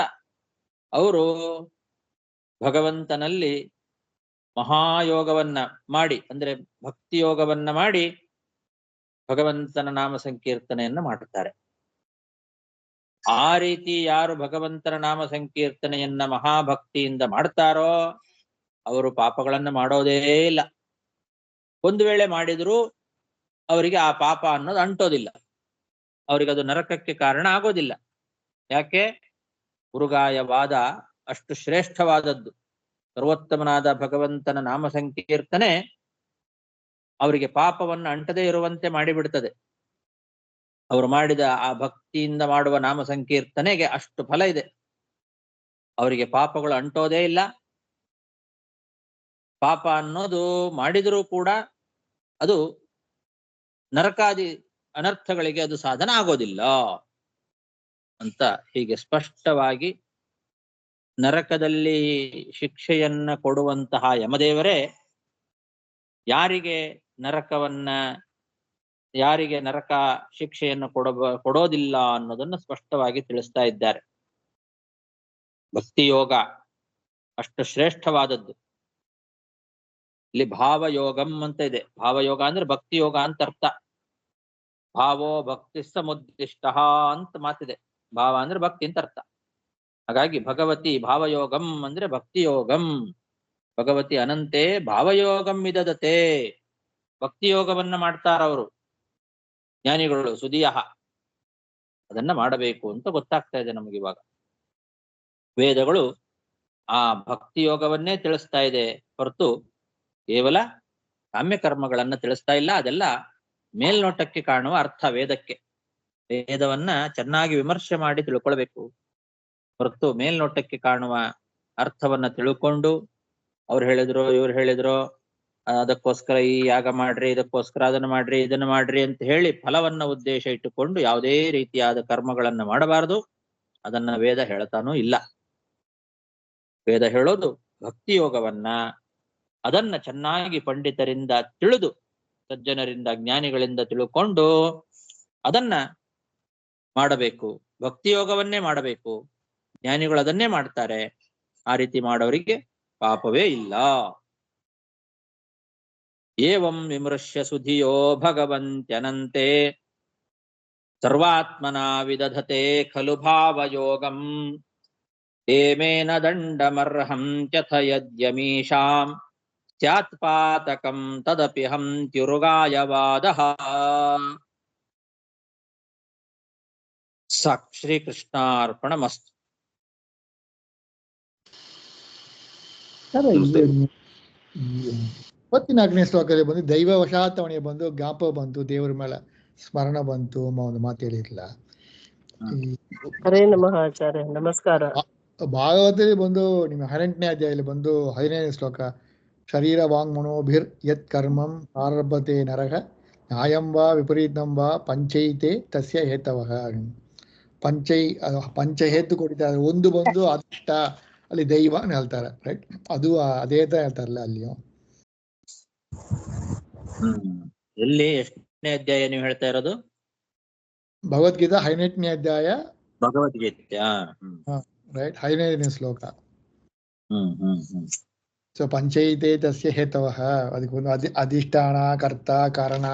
ಅವರು ಭಗವಂತನಲ್ಲಿ ಮಹಾಯೋಗವನ್ನ ಮಾಡಿ, ಅಂದ್ರೆ ಭಕ್ತಿ ಯೋಗವನ್ನ ಮಾಡಿ ಭಗವಂತನ ನಾಮ ಸಂಕೀರ್ತನೆಯನ್ನ ಮಾಡುತ್ತಾರೆ. ಆ ರೀತಿ ಯಾರು ಭಗವಂತನ ನಾಮ ಸಂಕೀರ್ತನೆಯನ್ನ ಮಹಾಭಕ್ತಿಯಿಂದ ಮಾಡ್ತಾರೋ ಅವರು ಪಾಪಗಳನ್ನ ಮಾಡೋದೇ ಇಲ್ಲ. ಒಂದು ವೇಳೆ ಮಾಡಿದ್ರು ಅವರಿಗೆ ಆ ಪಾಪ ಅನ್ನೋದು ಅಂಟೋದಿಲ್ಲ, ಅವರಿಗೆ ಅದು ನರಕಕ್ಕೆ ಕಾರಣ ಆಗೋದಿಲ್ಲ. ಯಾಕೆ? ಉರುಗಾಯವಾದ ಅಷ್ಟು ಶ್ರೇಷ್ಠವಾದದ್ದು. ಸರ್ವೋತ್ತಮನಾದ ಭಗವಂತನ ನಾಮ ಸಂಕೀರ್ತನೆ ಅವರಿಗೆ ಪಾಪವನ್ನು ಅಂಟದೇ ಇರುವಂತೆ ಮಾಡಿಬಿಡ್ತದೆ. ಅವರು ಮಾಡಿದ ಆ ಭಕ್ತಿಯಿಂದ ಮಾಡುವ ನಾಮ ಸಂಕೀರ್ತನೆಗೆ ಅಷ್ಟು ಫಲ ಇದೆ. ಅವರಿಗೆ ಪಾಪಗಳು ಅಂಟೋದೇ ಇಲ್ಲ. ಪಾಪ ಅನ್ನೋದು ಮಾಡಿದರೂ ಕೂಡ ಅದು ನರಕಾದಿ ಅನರ್ಥಗಳಿಗೆ ಅದು ಸಾಧನ ಆಗೋದಿಲ್ಲ ಅಂತ ಹೀಗೆ ಸ್ಪಷ್ಟವಾಗಿ ನರಕದಲ್ಲಿ ಶಿಕ್ಷೆಯನ್ನ ಕೊಡುವಂತಹ ಯಮದೇವರೇ ಯಾರಿಗೆ ನರಕ ಶಿಕ್ಷೆಯನ್ನು ಕೊಡೋದಿಲ್ಲ ಅನ್ನೋದನ್ನು ಸ್ಪಷ್ಟವಾಗಿ ತಿಳಿಸ್ತಾ ಇದ್ದಾರೆ. ಭಕ್ತಿ ಯೋಗ ಅಷ್ಟು ಶ್ರೇಷ್ಠವಾದದ್ದು. ಇಲ್ಲಿ ಭಾವಯೋಗಂ ಅಂತ ಇದೆ. ಭಾವಯೋಗ ಅಂದ್ರೆ ಭಕ್ತಿ ಯೋಗ ಅಂತ ಅರ್ಥ. ಭಾವೋ ಭಕ್ತಿ ಸಮುದ್ದಿಷ್ಟ ಅಂತ ಮಾತಿದೆ. ಭಾವ ಅಂದ್ರೆ ಭಕ್ತಿ ಅಂತ ಅರ್ಥ. ಹಾಗಾಗಿ ಭಗವತಿ ಭಾವಯೋಗಂ ಅಂದ್ರೆ ಭಕ್ತಿ ಯೋಗಂ. ಭಗವತಿ ಅನಂತೆ ಭಾವಯೋಗಂ ಇದದತೆ. ಭಕ್ತಿ ಯೋಗವನ್ನ ಮಾಡ್ತಾರವರು ಜ್ಞಾನಿಗಳು ಸುದಿಯ. ಅದನ್ನ ಮಾಡಬೇಕು ಅಂತ ಗೊತ್ತಾಗ್ತಾ ಇದೆ ನಮಗಿವಾಗ. ವೇದಗಳು ಆ ಭಕ್ತಿ ಯೋಗವನ್ನೇ ತಿಳಿಸ್ತಾ ಇದೆ ಹೊರತು ಕೇವಲ ಕಾಮ್ಯ ಕರ್ಮಗಳನ್ನ ತಿಳಿಸ್ತಾ ಇಲ್ಲ. ಅದೆಲ್ಲ ಮೇಲ್ನೋಟಕ್ಕೆ ಕಾಣುವ ಅರ್ಥ ವೇದಕ್ಕೆ. ವೇದವನ್ನ ಚೆನ್ನಾಗಿ ವಿಮರ್ಶೆ ಮಾಡಿ ತಿಳ್ಕೊಳ್ಬೇಕು ಹೊರತು ಮೇಲ್ನೋಟಕ್ಕೆ ಕಾಣುವ ಅರ್ಥವನ್ನ ತಿಳ್ಕೊಂಡು ಅವ್ರು ಹೇಳಿದ್ರು ಇವ್ರು ಹೇಳಿದ್ರು ಅದಕ್ಕೋಸ್ಕರ ಈ ಯಾಗ ಮಾಡ್ರಿ, ಇದಕ್ಕೋಸ್ಕರ ಅದನ್ನ ಮಾಡ್ರಿ, ಇದನ್ನ ಮಾಡ್ರಿ ಅಂತ ಹೇಳಿ ಫಲವನ್ನ ಉದ್ದೇಶ ಇಟ್ಟುಕೊಂಡು ಯಾವುದೇ ರೀತಿಯಾದ ಕರ್ಮಗಳನ್ನ ಮಾಡಬಾರದು. ಅದನ್ನ ವೇದ ಹೇಳ್ತಾನೂ ಇಲ್ಲ. ವೇದ ಹೇಳೋದು ಭಕ್ತಿ ಯೋಗವನ್ನ, ಅದನ್ನ ಚೆನ್ನಾಗಿ ಪಂಡಿತರಿಂದ ತಿಳಿದು ಸಜ್ಜನರಿಂದ ಜ್ಞಾನಿಗಳಿಂದ ತಿಳ್ಕೊಂಡು ಅದನ್ನ ಮಾಡಬೇಕು. ಭಕ್ತಿ ಯೋಗವನ್ನೇ ಮಾಡಬೇಕು. ಜ್ಞಾನಿಗಳು ಅದನ್ನೇ ಮಾಡ್ತಾರೆ. ಆ ರೀತಿ ಮಾಡೋರಿಗೆ ಪಾಪವೇ ಇಲ್ಲ. ಏವಂ ವಿಮೃಶ್ಯ ಸುಧಿಯೋ ಭಗವಂತ್ಯನಂತೆ ಸರ್ವಾತ್ಮನಾ ವಿದಧತೆ ಖಲು ಭಾವಯೋಗಂ ತೇಮೇನ ದಂಡಮರ್ಹಂ ತ್ಯಥ ಯದ್ಯಮೀಶಾಂ ಸ್ಯಾತ್ಪಾತಕಂ ತದಪಿ ಹಂತ್ಯುರುಗಾಯವಾದಃ. ಶ್ರೀಕೃಷ್ಣಾರ್ಪಣಮಸ್ತು. Sir, 24ನೇ ಶ್ಲೋಕದಲ್ಲಿ ಬಂದು ದೈವ ವಶಾತ್ ಬಂದು ಜ್ಞಾಪ ಬಂತು, ದೇವರ ಮೇಲೆ ಸ್ಮರಣ ಬಂತು ಒಂದು ಮಾತು ಹೇಳಿರಲಿಲ್ಲ. ಹರೇ ನಮಃ ಆಚಾರ್ಯ, ನಮಸ್ಕಾರ. ಭಾಗವತದಲ್ಲಿ ಬಂದು ನಿಮ್ಮ 18ನೇ ಅಧ್ಯಾಯದಲ್ಲಿ ಬಂದು 15ನೇ ಶ್ಲೋಕ, ಶರೀರ ವಾಂಗ್ಮನೋಭಿರ್ ಯತ್ ಕರ್ಮಂ ಆರಭತೆ ನರಹ ನ್ಯಾಯಂ ವಾ ವಿಪರೀತಂ ವಾ ಪಂಚೈತೆ ತಸ್ಯ ಹೇತವಃ. ಪಂಚ ಹೇತು ಕೊಡ್ತಾರೆ. ಒಂದು ಬಂದು ಅದೃಷ್ಟ, ಅಲ್ಲಿ ದೈವ ಅಂತ ಹೇಳ್ತಾರೆ, ರೈಟ್? ಅದು ಅದೇ ತರ ಹೇಳ್ತಾರಲ್ಲ ಅಲ್ಲಿಯೂ. ಎಲ್ಲಿ ಎಷ್ಟನೇ ಅಧ್ಯಾಯ ನೀವು ಹೇಳ್ತಾ ಇರೋದು? ಭಗವದ್ಗೀತಾ 18ನೇ ಅಧ್ಯಾಯ, ಭಗವದ್ಗೀತೆ. ರೈಟ್, 15ನೇ ಶ್ಲೋಕ. ಸೊ ಪಂಚೈತೆ ತಸ್ಯ ಹೇತವಃ, ಅದಕ್ಕೆ ಒಂದು ಅಧಿಷ್ಠಾನ, ಕರ್ತ, ಕಾರಣ,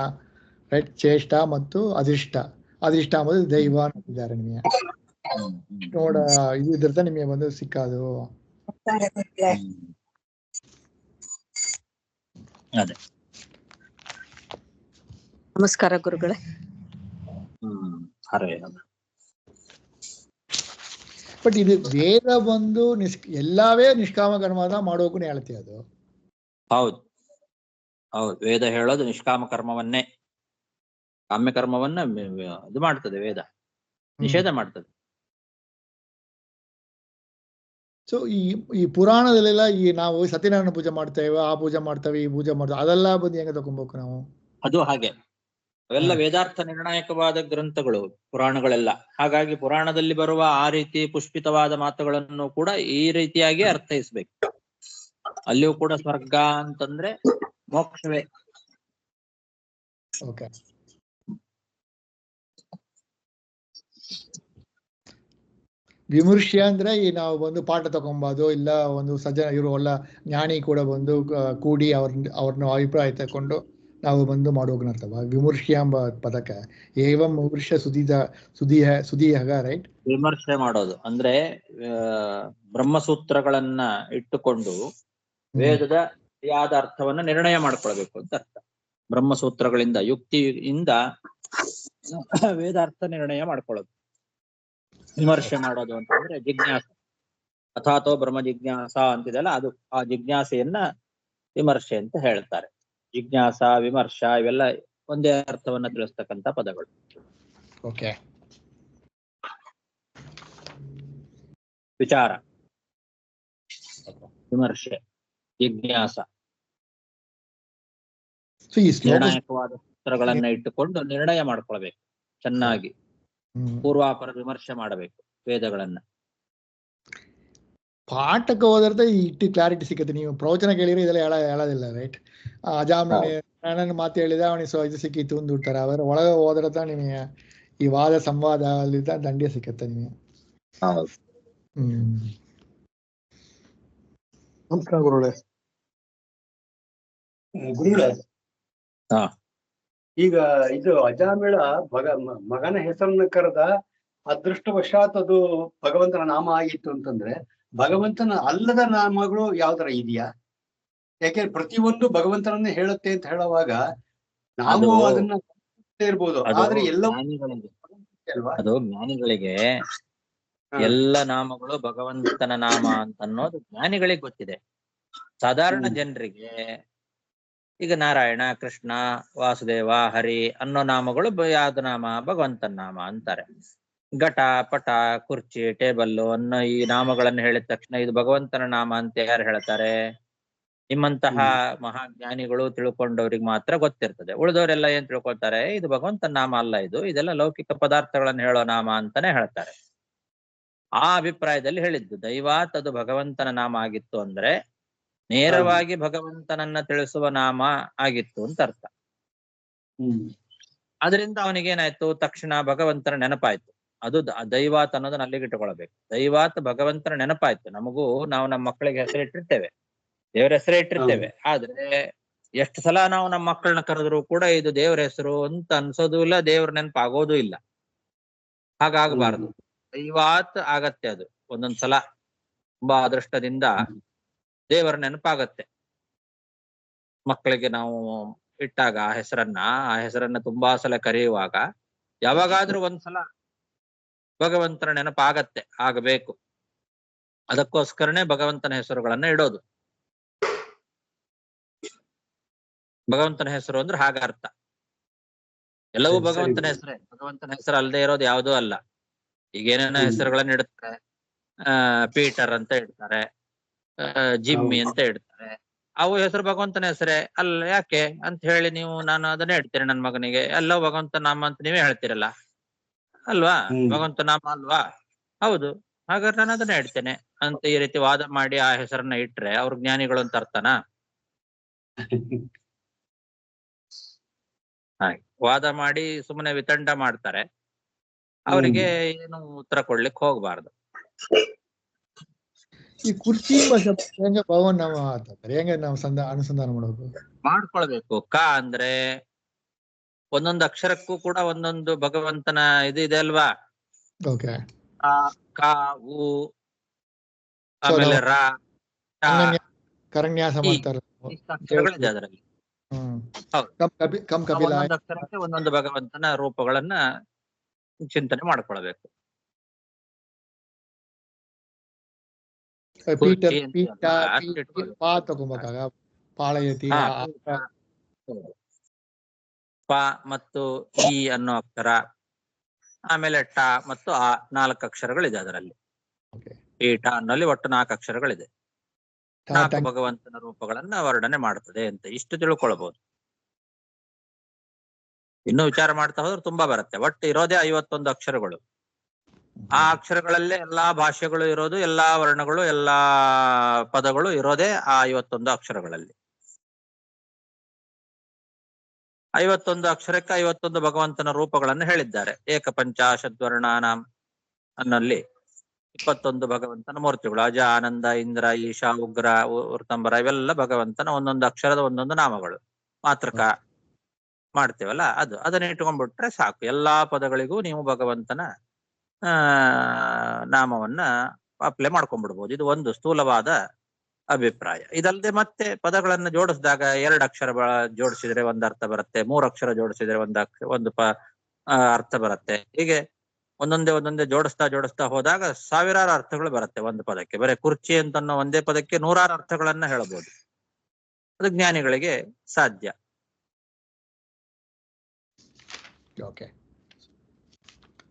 ರೈಟ್, ಚೇಷ್ಟ ಮತ್ತು ಅದೃಷ್ಟ. ಅದೃಷ್ಟ ಅಂಬುದು ದೈವ ಅಂತಿದ್ದಾರೆ ನಿಮಗೆ ನೋಡ. ಇದು ಇದ್ರತ ನಿಮಗೆ ಬಂದು ಸಿಕ್ಕಾದು. ಅದೇ. ನಮಸ್ಕಾರ ಗುರುಗಳೇ. ಬಟ್ ಇದು ವೇದ ಬಂದು ಎಲ್ಲವೇ ನಿಷ್ಕಾಮ ಕರ್ಮದ ಮಾಡೋಕು ಹೇಳ್ತೀವಿ ಅದು. ಹೌದು ಹೌದು, ವೇದ ಹೇಳೋದು ನಿಷ್ಕಾಮ ಕರ್ಮವನ್ನೇ. ಕಾಮ್ಯ ಕರ್ಮವನ್ನ ಇದು ಮಾಡ್ತದೆ ವೇದ, ನಿಷೇಧ ಮಾಡ್ತದೆ. ಸೊ ಈ ಪುರಾಣದಲ್ಲೆಲ್ಲ ಈ ನಾವು ಸತ್ಯನಾರಾಯಣ ಪೂಜೆ ಮಾಡ್ತೇವೆ, ಆ ಪೂಜೆ ಮಾಡ್ತೇವೆ, ಈ ಪೂಜೆ ಮಾಡ್ತೇವೆ, ಅದೆಲ್ಲ ಬಂದು ಹೆಂಗೆ ತಗೊಬೇಕು ನಾವು? ಅದು ಹಾಗೆ, ಅವೆಲ್ಲ ವೇದಾರ್ಥ ನಿರ್ಣಾಯಕವಾದ ಗ್ರಂಥಗಳು ಪುರಾಣಗಳೆಲ್ಲ. ಹಾಗಾಗಿ ಪುರಾಣದಲ್ಲಿ ಬರುವ ಆ ರೀತಿ ಪುಷ್ಪಿತವಾದ ಮಾತುಗಳನ್ನು ಕೂಡ ಈ ರೀತಿಯಾಗಿ ಅರ್ಥೈಸ್ಬೇಕು. ಅಲ್ಲಿಯೂ ಕೂಡ ಸ್ವರ್ಗ ಅಂತಂದ್ರೆ ಮೋಕ್ಷವೇ. ಓಕೆ. ವಿಮರ್ಶೆ ಅಂದ್ರೆ ಈ ನಾವು ಬಂದು ಪಾಠ ತಗೊಂಬೋದು, ಇಲ್ಲ ಒಂದು ಸಜ್ಜನ ಇವರು ಎಲ್ಲ ಜ್ಞಾನಿ ಕೂಡ ಬಂದು ಕೂಡಿ ಅವ್ರನ್ನ ಅಭಿಪ್ರಾಯ ತಕೊಂಡು ನಾವು ಬಂದು ಮಾಡೋಗ್ನರ್ಥವ ವಿಮರ್ಶೆ ಎಂಬ ಪದಕ್ಕೆ. ಏವಂ ವಿಮರ್ಶ ಸುದೀಹ, ರೈಟ್? ವಿಮರ್ಶೆ ಮಾಡೋದು ಅಂದ್ರೆ ಬ್ರಹ್ಮಸೂತ್ರಗಳನ್ನ ಇಟ್ಟುಕೊಂಡು ವೇದದ ಯಾದ ಅರ್ಥವನ್ನ ನಿರ್ಣಯ ಮಾಡ್ಕೊಳ್ಬೇಕು ಅಂತ ಅರ್ಥ. ಬ್ರಹ್ಮಸೂತ್ರಗಳಿಂದ, ಯುಕ್ತಿಯಿಂದ ವೇದಾರ್ಥ ನಿರ್ಣಯ ಮಾಡ್ಕೊಳ್ಳೋದು. ವಿಮರ್ಶೆ ಮಾಡೋದು ಅಂತಂದ್ರೆ ಜಿಜ್ಞಾಸ, ಅಥಾತೋ ಬ್ರಹ್ಮ ಜಿಜ್ಞಾಸ ಅಂತಿದೆಲ್ಲ, ಅದು ಆ ಜಿಜ್ಞಾಸೆಯನ್ನ ವಿಮರ್ಶೆ ಅಂತ ಹೇಳ್ತಾರೆ. ಜಿಜ್ಞಾಸ, ವಿಮರ್ಶ ಇವೆಲ್ಲ ಒಂದೇ ಅರ್ಥವನ್ನ ತಿಳಿಸ್ತಕ್ಕಂಥ ಪದಗಳು. ಓಕೆ. ವಿಚಾರ, ವಿಮರ್ಶೆ, ಜಿಜ್ಞಾಸ, ನಿರ್ಣಾಯಕವಾದ ಸೂತ್ರಗಳನ್ನ ಇಟ್ಟುಕೊಂಡು ನಿರ್ಣಯ ಮಾಡ್ಕೊಳ್ಬೇಕು. ಚೆನ್ನಾಗಿ ಪೂರ್ವಾಪರ ವಿಮರ್ಶೆ ಮಾಡಬೇಕು ವೇದಗಳನ್ನ. ಪಾಠಕ್ಕೆ ಹೋದ್ರೆ ಇಟ್ಟು ಕ್ಲಾರಿಟಿ ಸಿಗುತ್ತೆ. ನೀವು ಪ್ರವಚನ ಕೇಳಿದ್ರೆ ಇದೆಲ್ಲ ಹೇಳೋದಿಲ್ಲ, ರೈಟ್? ಅಜಾಮನ ಮಾತು ಹೇಳಿದ ಅವನಿಗೆ ಇದು ಸಿಕ್ಕಿತ್ತು ಅಂದ್ಬಿಡ್ತಾರೆ. ಅವರ ಒಳಗೆ ಹೋದ್ರೆ ನಿಮಗೆ ಈ ವಾದ ಸಂವಾದ ಅಲ್ಲಿದ್ದ ದಂಡ್ಯ ಸಿಕ್ಕತ್ತೆ ನಿಮಗೆ. ನಮಸ್ಕಾರ ಗುರುಗಳೇ. ಗುರುಗಳೇ, ಈಗ ಇದು ಅಜಾಮಿಳ ಮಗನ ಹೆಸರನ್ನ ಕರೆದ ಅದೃಷ್ಟವಶಾತ್ ಅದು ಭಗವಂತನ ನಾಮ ಆಗಿತ್ತು ಅಂತಂದ್ರೆ, ಭಗವಂತನ ಅಲ್ಲದ ನಾಮಗಳು ಯಾವ್ದಾರ ಇದೆಯಾ? ಯಾಕೆಂದ್ರೆ ಪ್ರತಿಯೊಂದು ಭಗವಂತನನ್ನೇ ಹೇಳುತ್ತೆ ಅಂತ ಹೇಳುವಾಗ ನಾವು ಅದನ್ನ ಇರ್ಬೋದು, ಆದ್ರೆ ಎಲ್ಲ ಅದು ಜ್ಞಾನಿಗಳಿಗೆ ಎಲ್ಲ ನಾಮಗಳು ಭಗವಂತನ ನಾಮ ಅಂತ ಅನ್ನೋದು ಜ್ಞಾನಿಗಳಿಗೆ ಗೊತ್ತಿದೆ. ಸಾಧಾರಣ ಜನರಿಗೆ ಈಗ ನಾರಾಯಣ, ಕೃಷ್ಣ, ವಾಸುದೇವ, ಹರಿ ಅನ್ನೋ ನಾಮಗಳು ಯಾವ್ದು ನಾಮ? ಭಗವಂತನ ನಾಮ ಅಂತಾರೆ. ಘಟ, ಪಟ, ಕುರ್ಚಿ, ಟೇಬಲ್ಲು ಅನ್ನೋ ಈ ನಾಮಗಳನ್ನು ಹೇಳಿದ ತಕ್ಷಣ ಇದು ಭಗವಂತನ ನಾಮ ಅಂತ ಯಾರು ಹೇಳ್ತಾರೆ? ನಿಮ್ಮಂತಹ ಮಹಾಜ್ಞಾನಿಗಳು ತಿಳ್ಕೊಂಡವ್ರಿಗೆ ಮಾತ್ರ ಗೊತ್ತಿರ್ತದೆ. ಉಳಿದವರೆಲ್ಲ ಏನ್ ತಿಳ್ಕೊಳ್ತಾರೆ? ಇದು ಭಗವಂತನ ನಾಮ ಅಲ್ಲ, ಇದೆಲ್ಲ ಲೌಕಿಕ ಪದಾರ್ಥಗಳನ್ನು ಹೇಳೋ ನಾಮ ಅಂತಾನೆ ಹೇಳ್ತಾರೆ. ಆ ಅಭಿಪ್ರಾಯದಲ್ಲಿ ಹೇಳಿದ್ದು ದೈವಾತ್ ಅದು ಭಗವಂತನ ನಾಮ ಆಗಿತ್ತು ಅಂದ್ರೆ ನೇರವಾಗಿ ಭಗವಂತನನ್ನ ತಿಳಿಸುವ ನಾಮ ಆಗಿತ್ತು ಅಂತ ಅರ್ಥ. ಅದರಿಂದ ಅವನಿಗೇನಾಯ್ತು? ತಕ್ಷಣ ಭಗವಂತನ ನೆನಪಾಯ್ತು. ಅದು ದೈವಾತ್ ಅನ್ನೋದನ್ನ ಅಲ್ಲಿಗೆ ಇಟ್ಟುಕೊಳ್ಬೇಕು. ದೈವಾತ್ ಭಗವಂತನ ನೆನಪಾಯ್ತು. ನಮಗೂ ನಾವು ನಮ್ಮ ಮಕ್ಕಳಿಗೆ ಹೆಸರಿಟ್ಟಿರ್ತೇವೆ, ದೇವರ ಹೆಸರೇ ಇಟ್ಟಿರ್ತೇವೆ. ಆದ್ರೆ ಎಷ್ಟು ಸಲ ನಾವು ನಮ್ಮ ಮಕ್ಕಳನ್ನ ಕರೆದ್ರು ಕೂಡ ಇದು ದೇವರ ಹೆಸರು ಅಂತ ಅನ್ಸೋದು ಇಲ್ಲ, ದೇವ್ರ ನೆನಪಾಗೋದು ಇಲ್ಲ. ಹಾಗಾಗಬಾರದು. ದೈವಾತ್ ಆಗತ್ತೆ ಅದು ಒಂದೊಂದ್ಸಲ. ತುಂಬಾ ಅದೃಷ್ಟದಿಂದ ದೇವರ ನೆನಪಾಗತ್ತೆ. ಮಕ್ಕಳಿಗೆ ನಾವು ಇಟ್ಟಾಗ ಆ ಹೆಸರನ್ನ ತುಂಬಾ ಸಲ ಕರೆಯುವಾಗ ಯಾವಾಗಾದ್ರೂ ಒಂದ್ಸಲ ಭಗವಂತನ ನೆನಪಾಗತ್ತೆ, ಆಗಬೇಕು. ಅದಕ್ಕೋಸ್ಕರನೇ ಭಗವಂತನ ಹೆಸರುಗಳನ್ನ ಇಡೋದು. ಭಗವಂತನ ಹೆಸರು ಅಂದ್ರೆ ಹಾಗ ಅರ್ಥ. ಎಲ್ಲವೂ ಸರಿ, ಭಗವಂತನ ಸರಿ. ಹೆಸರೇ. ಭಗವಂತನ ಹೆಸರು ಅಲ್ಲದೆ ಇರೋದು ಯಾವುದೂ ಅಲ್ಲ. ಈಗ ಏನೇನೋ ಹ್ಮ್. ಹೆಸರುಗಳನ್ನ ಇಡ್ತಾರೆ. ಪೀಟರ್ ಅಂತ ಇಡ್ತಾರೆ, ಜಿಮ್ಮಿ ಹೌದು. ಅಂತ ಇಡ್ತಾರೆ. ಅವು ಹೆಸರು ಭಗವಂತನ ಹೆಸರೇ ಅಲ್ಲ. ಯಾಕೆ ಅಂತ ಹೇಳಿ ನಾನು ಅದನ್ನೇ ಹೇಳ್ತೇನೆ ನನ್ನ ಮಗನಿಗೆ. ಎಲ್ಲೋ ಭಗವಂತ ನಾಮ ಅಂತ ನೀವೇ ಹೇಳ್ತೀರಲ್ಲ, ಅಲ್ವಾ? ಹ್ಮ್. ಭಗವಂತ ನಾಮ ಅಲ್ವಾ? ಹೌದು. ಹಾಗಾದ್ರೆ ನಾನು ಅದನ್ನೇ ಹೇಳ್ತೇನೆ ಅಂತ ಈ ರೀತಿ ವಾದ ಮಾಡಿ ಆ ಹೆಸರನ್ನ ಇಟ್ರೆ ಅವ್ರ ಜ್ಞಾನಿಗಳು ಅಂತ ಅರ್ಥನಾ? ಹಾಗೆ ವಾದ ಮಾಡಿ ಸುಮ್ಮನೆ ವಿತಂಡ ಮಾಡ್ತಾರೆ. ಅವರಿಗೆ ಏನು ಉತ್ತರ ಕೊಡ್ಲಿಕ್ಕೆ ಹೋಗ್ಬಾರ್ದು. ಈ ಕುರ್ಚಿ ಎಂಬ ಶಬ್ದ ಹೆಂಗೆ ಭಗವನ್ ನಾಮ ಆಗ್ತದೆ? ಹೆಂಗೆ ನಾವು ಅನುಸಂಧಾನ ಮಾಡಬೇಕು? ಮಾಡ್ಕೊಳ್ಬೇಕು. ಕ ಅಂದ್ರೆ ಒಂದೊಂದು ಅಕ್ಷರಕ್ಕೂ ಕೂಡ ಒಂದೊಂದು ಭಗವಂತನ ಇದು ಇದೆ ಅಲ್ವಾ? ಓಕೆ. ಆ, ಕ, ಉ, ಆಮೇಲೆ ರ, ಟ, ಕರನ್ಯಾಸ ಇ. ಮಾಡ್ತಾರೆ. ಇಷ್ಟು ಅಕ್ಷರಗಳಿದೆ ಅದರಲ್ಲಿ. ಹೌದು. ಕಂ ಆ ಕಪಿಲ ಒಂದೊಂದು ಅಕ್ಷರಕ್ಕೆ ಒಂದೊಂದು ಭಗವಂತನ ರೂಪಗಳನ್ನ ಚಿಂತನೆ ಮಾಡ್ಕೊಳ್ಬೇಕು. ಪೀಟರ್ ಕುರ್ಚಿ ಅಂತ ಪೀಠ ಅಲ್ವಾ? ಅಷ್ಟು ಇಟ್ಕೊಳ್ಬೇಕು. ಪಾ ತಗೊಂಬಾಗ ಪಾಳಯತಿ ಹಾ, ಪ ಮತ್ತು ಇ ಅನ್ನೋ ಅಕ್ಷರ, ಆಮೇಲೆ ಟ ಮತ್ತು ಆ 4 ಅಕ್ಷರಗಳಿದೆ ಅದರಲ್ಲಿ. ಪೀಠ ಅನ್ನೋಲ್ಲಿ ಒಟ್ಟು 4 ಅಕ್ಷರಗಳಿದೆ. 4 ಭಗವಂತನ ರೂಪಗಳನ್ನ ವರ್ಣನೆ ಮಾಡ್ತದೆ ಅಂತ ಇಷ್ಟು ತಿಳ್ಕೊಳ್ಬಹುದು. ಇನ್ನು ವಿಚಾರ ಮಾಡ್ತಾ ಹೋದ್ರೆ ತುಂಬಾ ಬರುತ್ತೆ. ಒಟ್ಟು ಇರೋದೇ 51 ಅಕ್ಷರಗಳು. ಆ ಅಕ್ಷರಗಳಲ್ಲೇ ಎಲ್ಲಾ ಭಾಷೆಗಳು ಇರೋದು, ಎಲ್ಲಾ ವರ್ಣಗಳು, ಎಲ್ಲಾ ಪದಗಳು ಇರೋದೇ ಆ 51 ಅಕ್ಷರಗಳಲ್ಲಿ. 51 ಅಕ್ಷರಕ್ಕೆ 51 ಭಗವಂತನ ರೂಪಗಳನ್ನು ಹೇಳಿದ್ದಾರೆ. ಏಕಪಂಚಾಶದ್ವರ್ಣಾನಾಂ ಅನ್ನಲ್ಲಿ 21 ಭಗವಂತನ ಮೂರ್ತಿಗಳು. ಅಜ, ಆನಂದ, ಇಂದ್ರ, ಈಶಾ, ಉಗ್ರ, ವೃತಂಬರ ಇವೆಲ್ಲ ಭಗವಂತನ ಒಂದೊಂದು ಅಕ್ಷರದ ಒಂದೊಂದು ನಾಮಗಳು. ಮಾತೃಕ ಮಾಡ್ತೇವಲ್ಲ ಅದು. ಅದನ್ನ ಇಟ್ಕೊಂಡ್ಬಿಟ್ರೆ ಸಾಕು. ಎಲ್ಲಾ ಪದಗಳಿಗೂ ನೀವು ಭಗವಂತನ ನಾಮವನ್ನ ಅಪ್ಲೈ ಮಾಡ್ಕೊಂಡ್ಬಿಡ್ಬೋದು. ಇದು ಒಂದು ಸ್ಥೂಲವಾದ ಅಭಿಪ್ರಾಯ. ಇದಲ್ಲದೆ ಮತ್ತೆ ಪದಗಳನ್ನು ಜೋಡಿಸಿದಾಗ 2 ಅಕ್ಷರ ಜೋಡಿಸಿದ್ರೆ ಒಂದು ಅರ್ಥ ಬರುತ್ತೆ, 3 ಅಕ್ಷರ ಜೋಡಿಸಿದ್ರೆ ಒಂದು ಅರ್ಥ ಬರುತ್ತೆ. ಹೀಗೆ ಒಂದೊಂದೇ ಜೋಡಿಸ್ತಾ ಹೋದಾಗ ಸಾವಿರಾರು ಅರ್ಥಗಳು ಬರುತ್ತೆ ಒಂದು ಪದಕ್ಕೆ. ಬರೀ ಕುರ್ಚಿ ಅಂತನ್ನೋ ಒಂದೇ ಪದಕ್ಕೆ 100 ಅರ್ಥಗಳನ್ನ ಹೇಳಬಹುದು. ಅದು ಜ್ಞಾನಿಗಳಿಗೆ ಸಾಧ್ಯ. ಓಕೆ.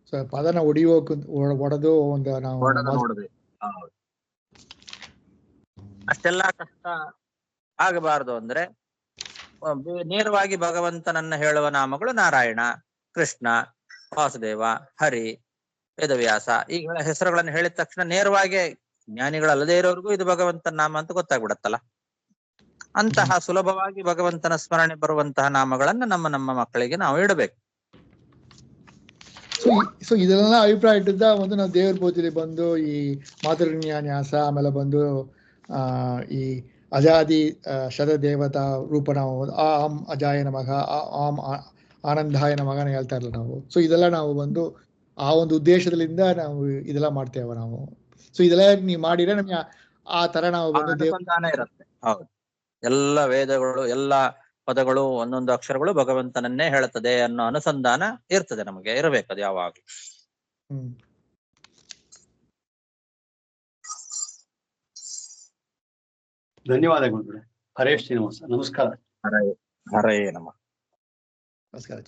ಸೊ ಪದನ ಒಡೆದು ಒಂದು ನಾವು ನೋಡ್ಬೇಕು. ಅಷ್ಟೆಲ್ಲ ಕಷ್ಟ ಆಗಬಾರದು ಅಂದ್ರೆ ನೇರವಾಗಿ ಭಗವಂತನನ್ನ ಹೇಳುವ ನಾಮಗಳು ನಾರಾಯಣ, ಕೃಷ್ಣ, ವಾಸುದೇವ, ಹರಿ, ವೇದವ್ಯಾಸ ಈಗ ಹೆಸರುಗಳನ್ನು ಹೇಳಿದ ತಕ್ಷಣ ನೇರವಾಗಿ ಜ್ಞಾನಿಗಳಲ್ಲದೇ ಇರೋರ್ಗೂ ಇದು ಭಗವಂತನ ನಾಮ ಅಂತ ಗೊತ್ತಾಗ್ಬಿಡತ್ತಲ್ಲ. ಅಂತಹ ಸುಲಭವಾಗಿ ಭಗವಂತನ ಸ್ಮರಣೆ ಬರುವಂತಹ ನಾಮಗಳನ್ನ ನಮ್ಮ ಮಕ್ಕಳಿಗೆ ನಾವು ಇಡಬೇಕು. ಸೊ ಇದೆಲ್ಲ ಅಭಿಪ್ರಾಯ ಇಟ್ಟಿದ್ದ ಒಂದು ನಾವು ದೇವ್ರ ಪೂಜೆಲಿ ಬಂದು ಈ ಮಾತೃನ್ಯಾಸ, ಆಮೇಲೆ ಬಂದು ಈ ಅಜಾದಿ ಶತದೇವತಾ ರೂಪ ನಾವು ಆಂ ಅಜಾಯ ನಮಃ, ಆಂ ಆನಂದಾಯ ನಮಃ ಹೇಳ್ತಾ ಇರಲ್ಲ ನಾವು. ಸೊ ಇದೆಲ್ಲ ನಾವು ಬಂದು ಆ ಒಂದು ಉದ್ದೇಶದಿಂದ ನಾವು ಇದೆಲ್ಲ ಮಾಡ್ತೇವೆ ನಾವು. ಸೊ ಇದೆಲ್ಲ ನೀವು ಮಾಡಿದ್ರೆ ನಮ್ಗೆ ಆ ತರ ನಾವು ಬಂದು ಅನುಸಂಧಾನ ಇರುತ್ತೆ. ಹೌದು. ಎಲ್ಲ ವೇದಗಳು, ಎಲ್ಲ ಪದಗಳು, ಒಂದೊಂದು ಅಕ್ಷರಗಳು ಭಗವಂತನನ್ನೇ ಹೇಳುತ್ತದೆ ಅನ್ನೋ ಅನುಸಂಧಾನ ಇರ್ತದೆ. ನಮಗೆ ಇರಬೇಕದು ಯಾವಾಗಲೂ. ಧನ್ಯವಾದಗಳು. ಹರೇ ಶ್ರೀನಿವಾಸ. ನಮಸ್ಕಾರ. ಹರೇ ನಮಃ. ನಮಸ್ಕಾರ.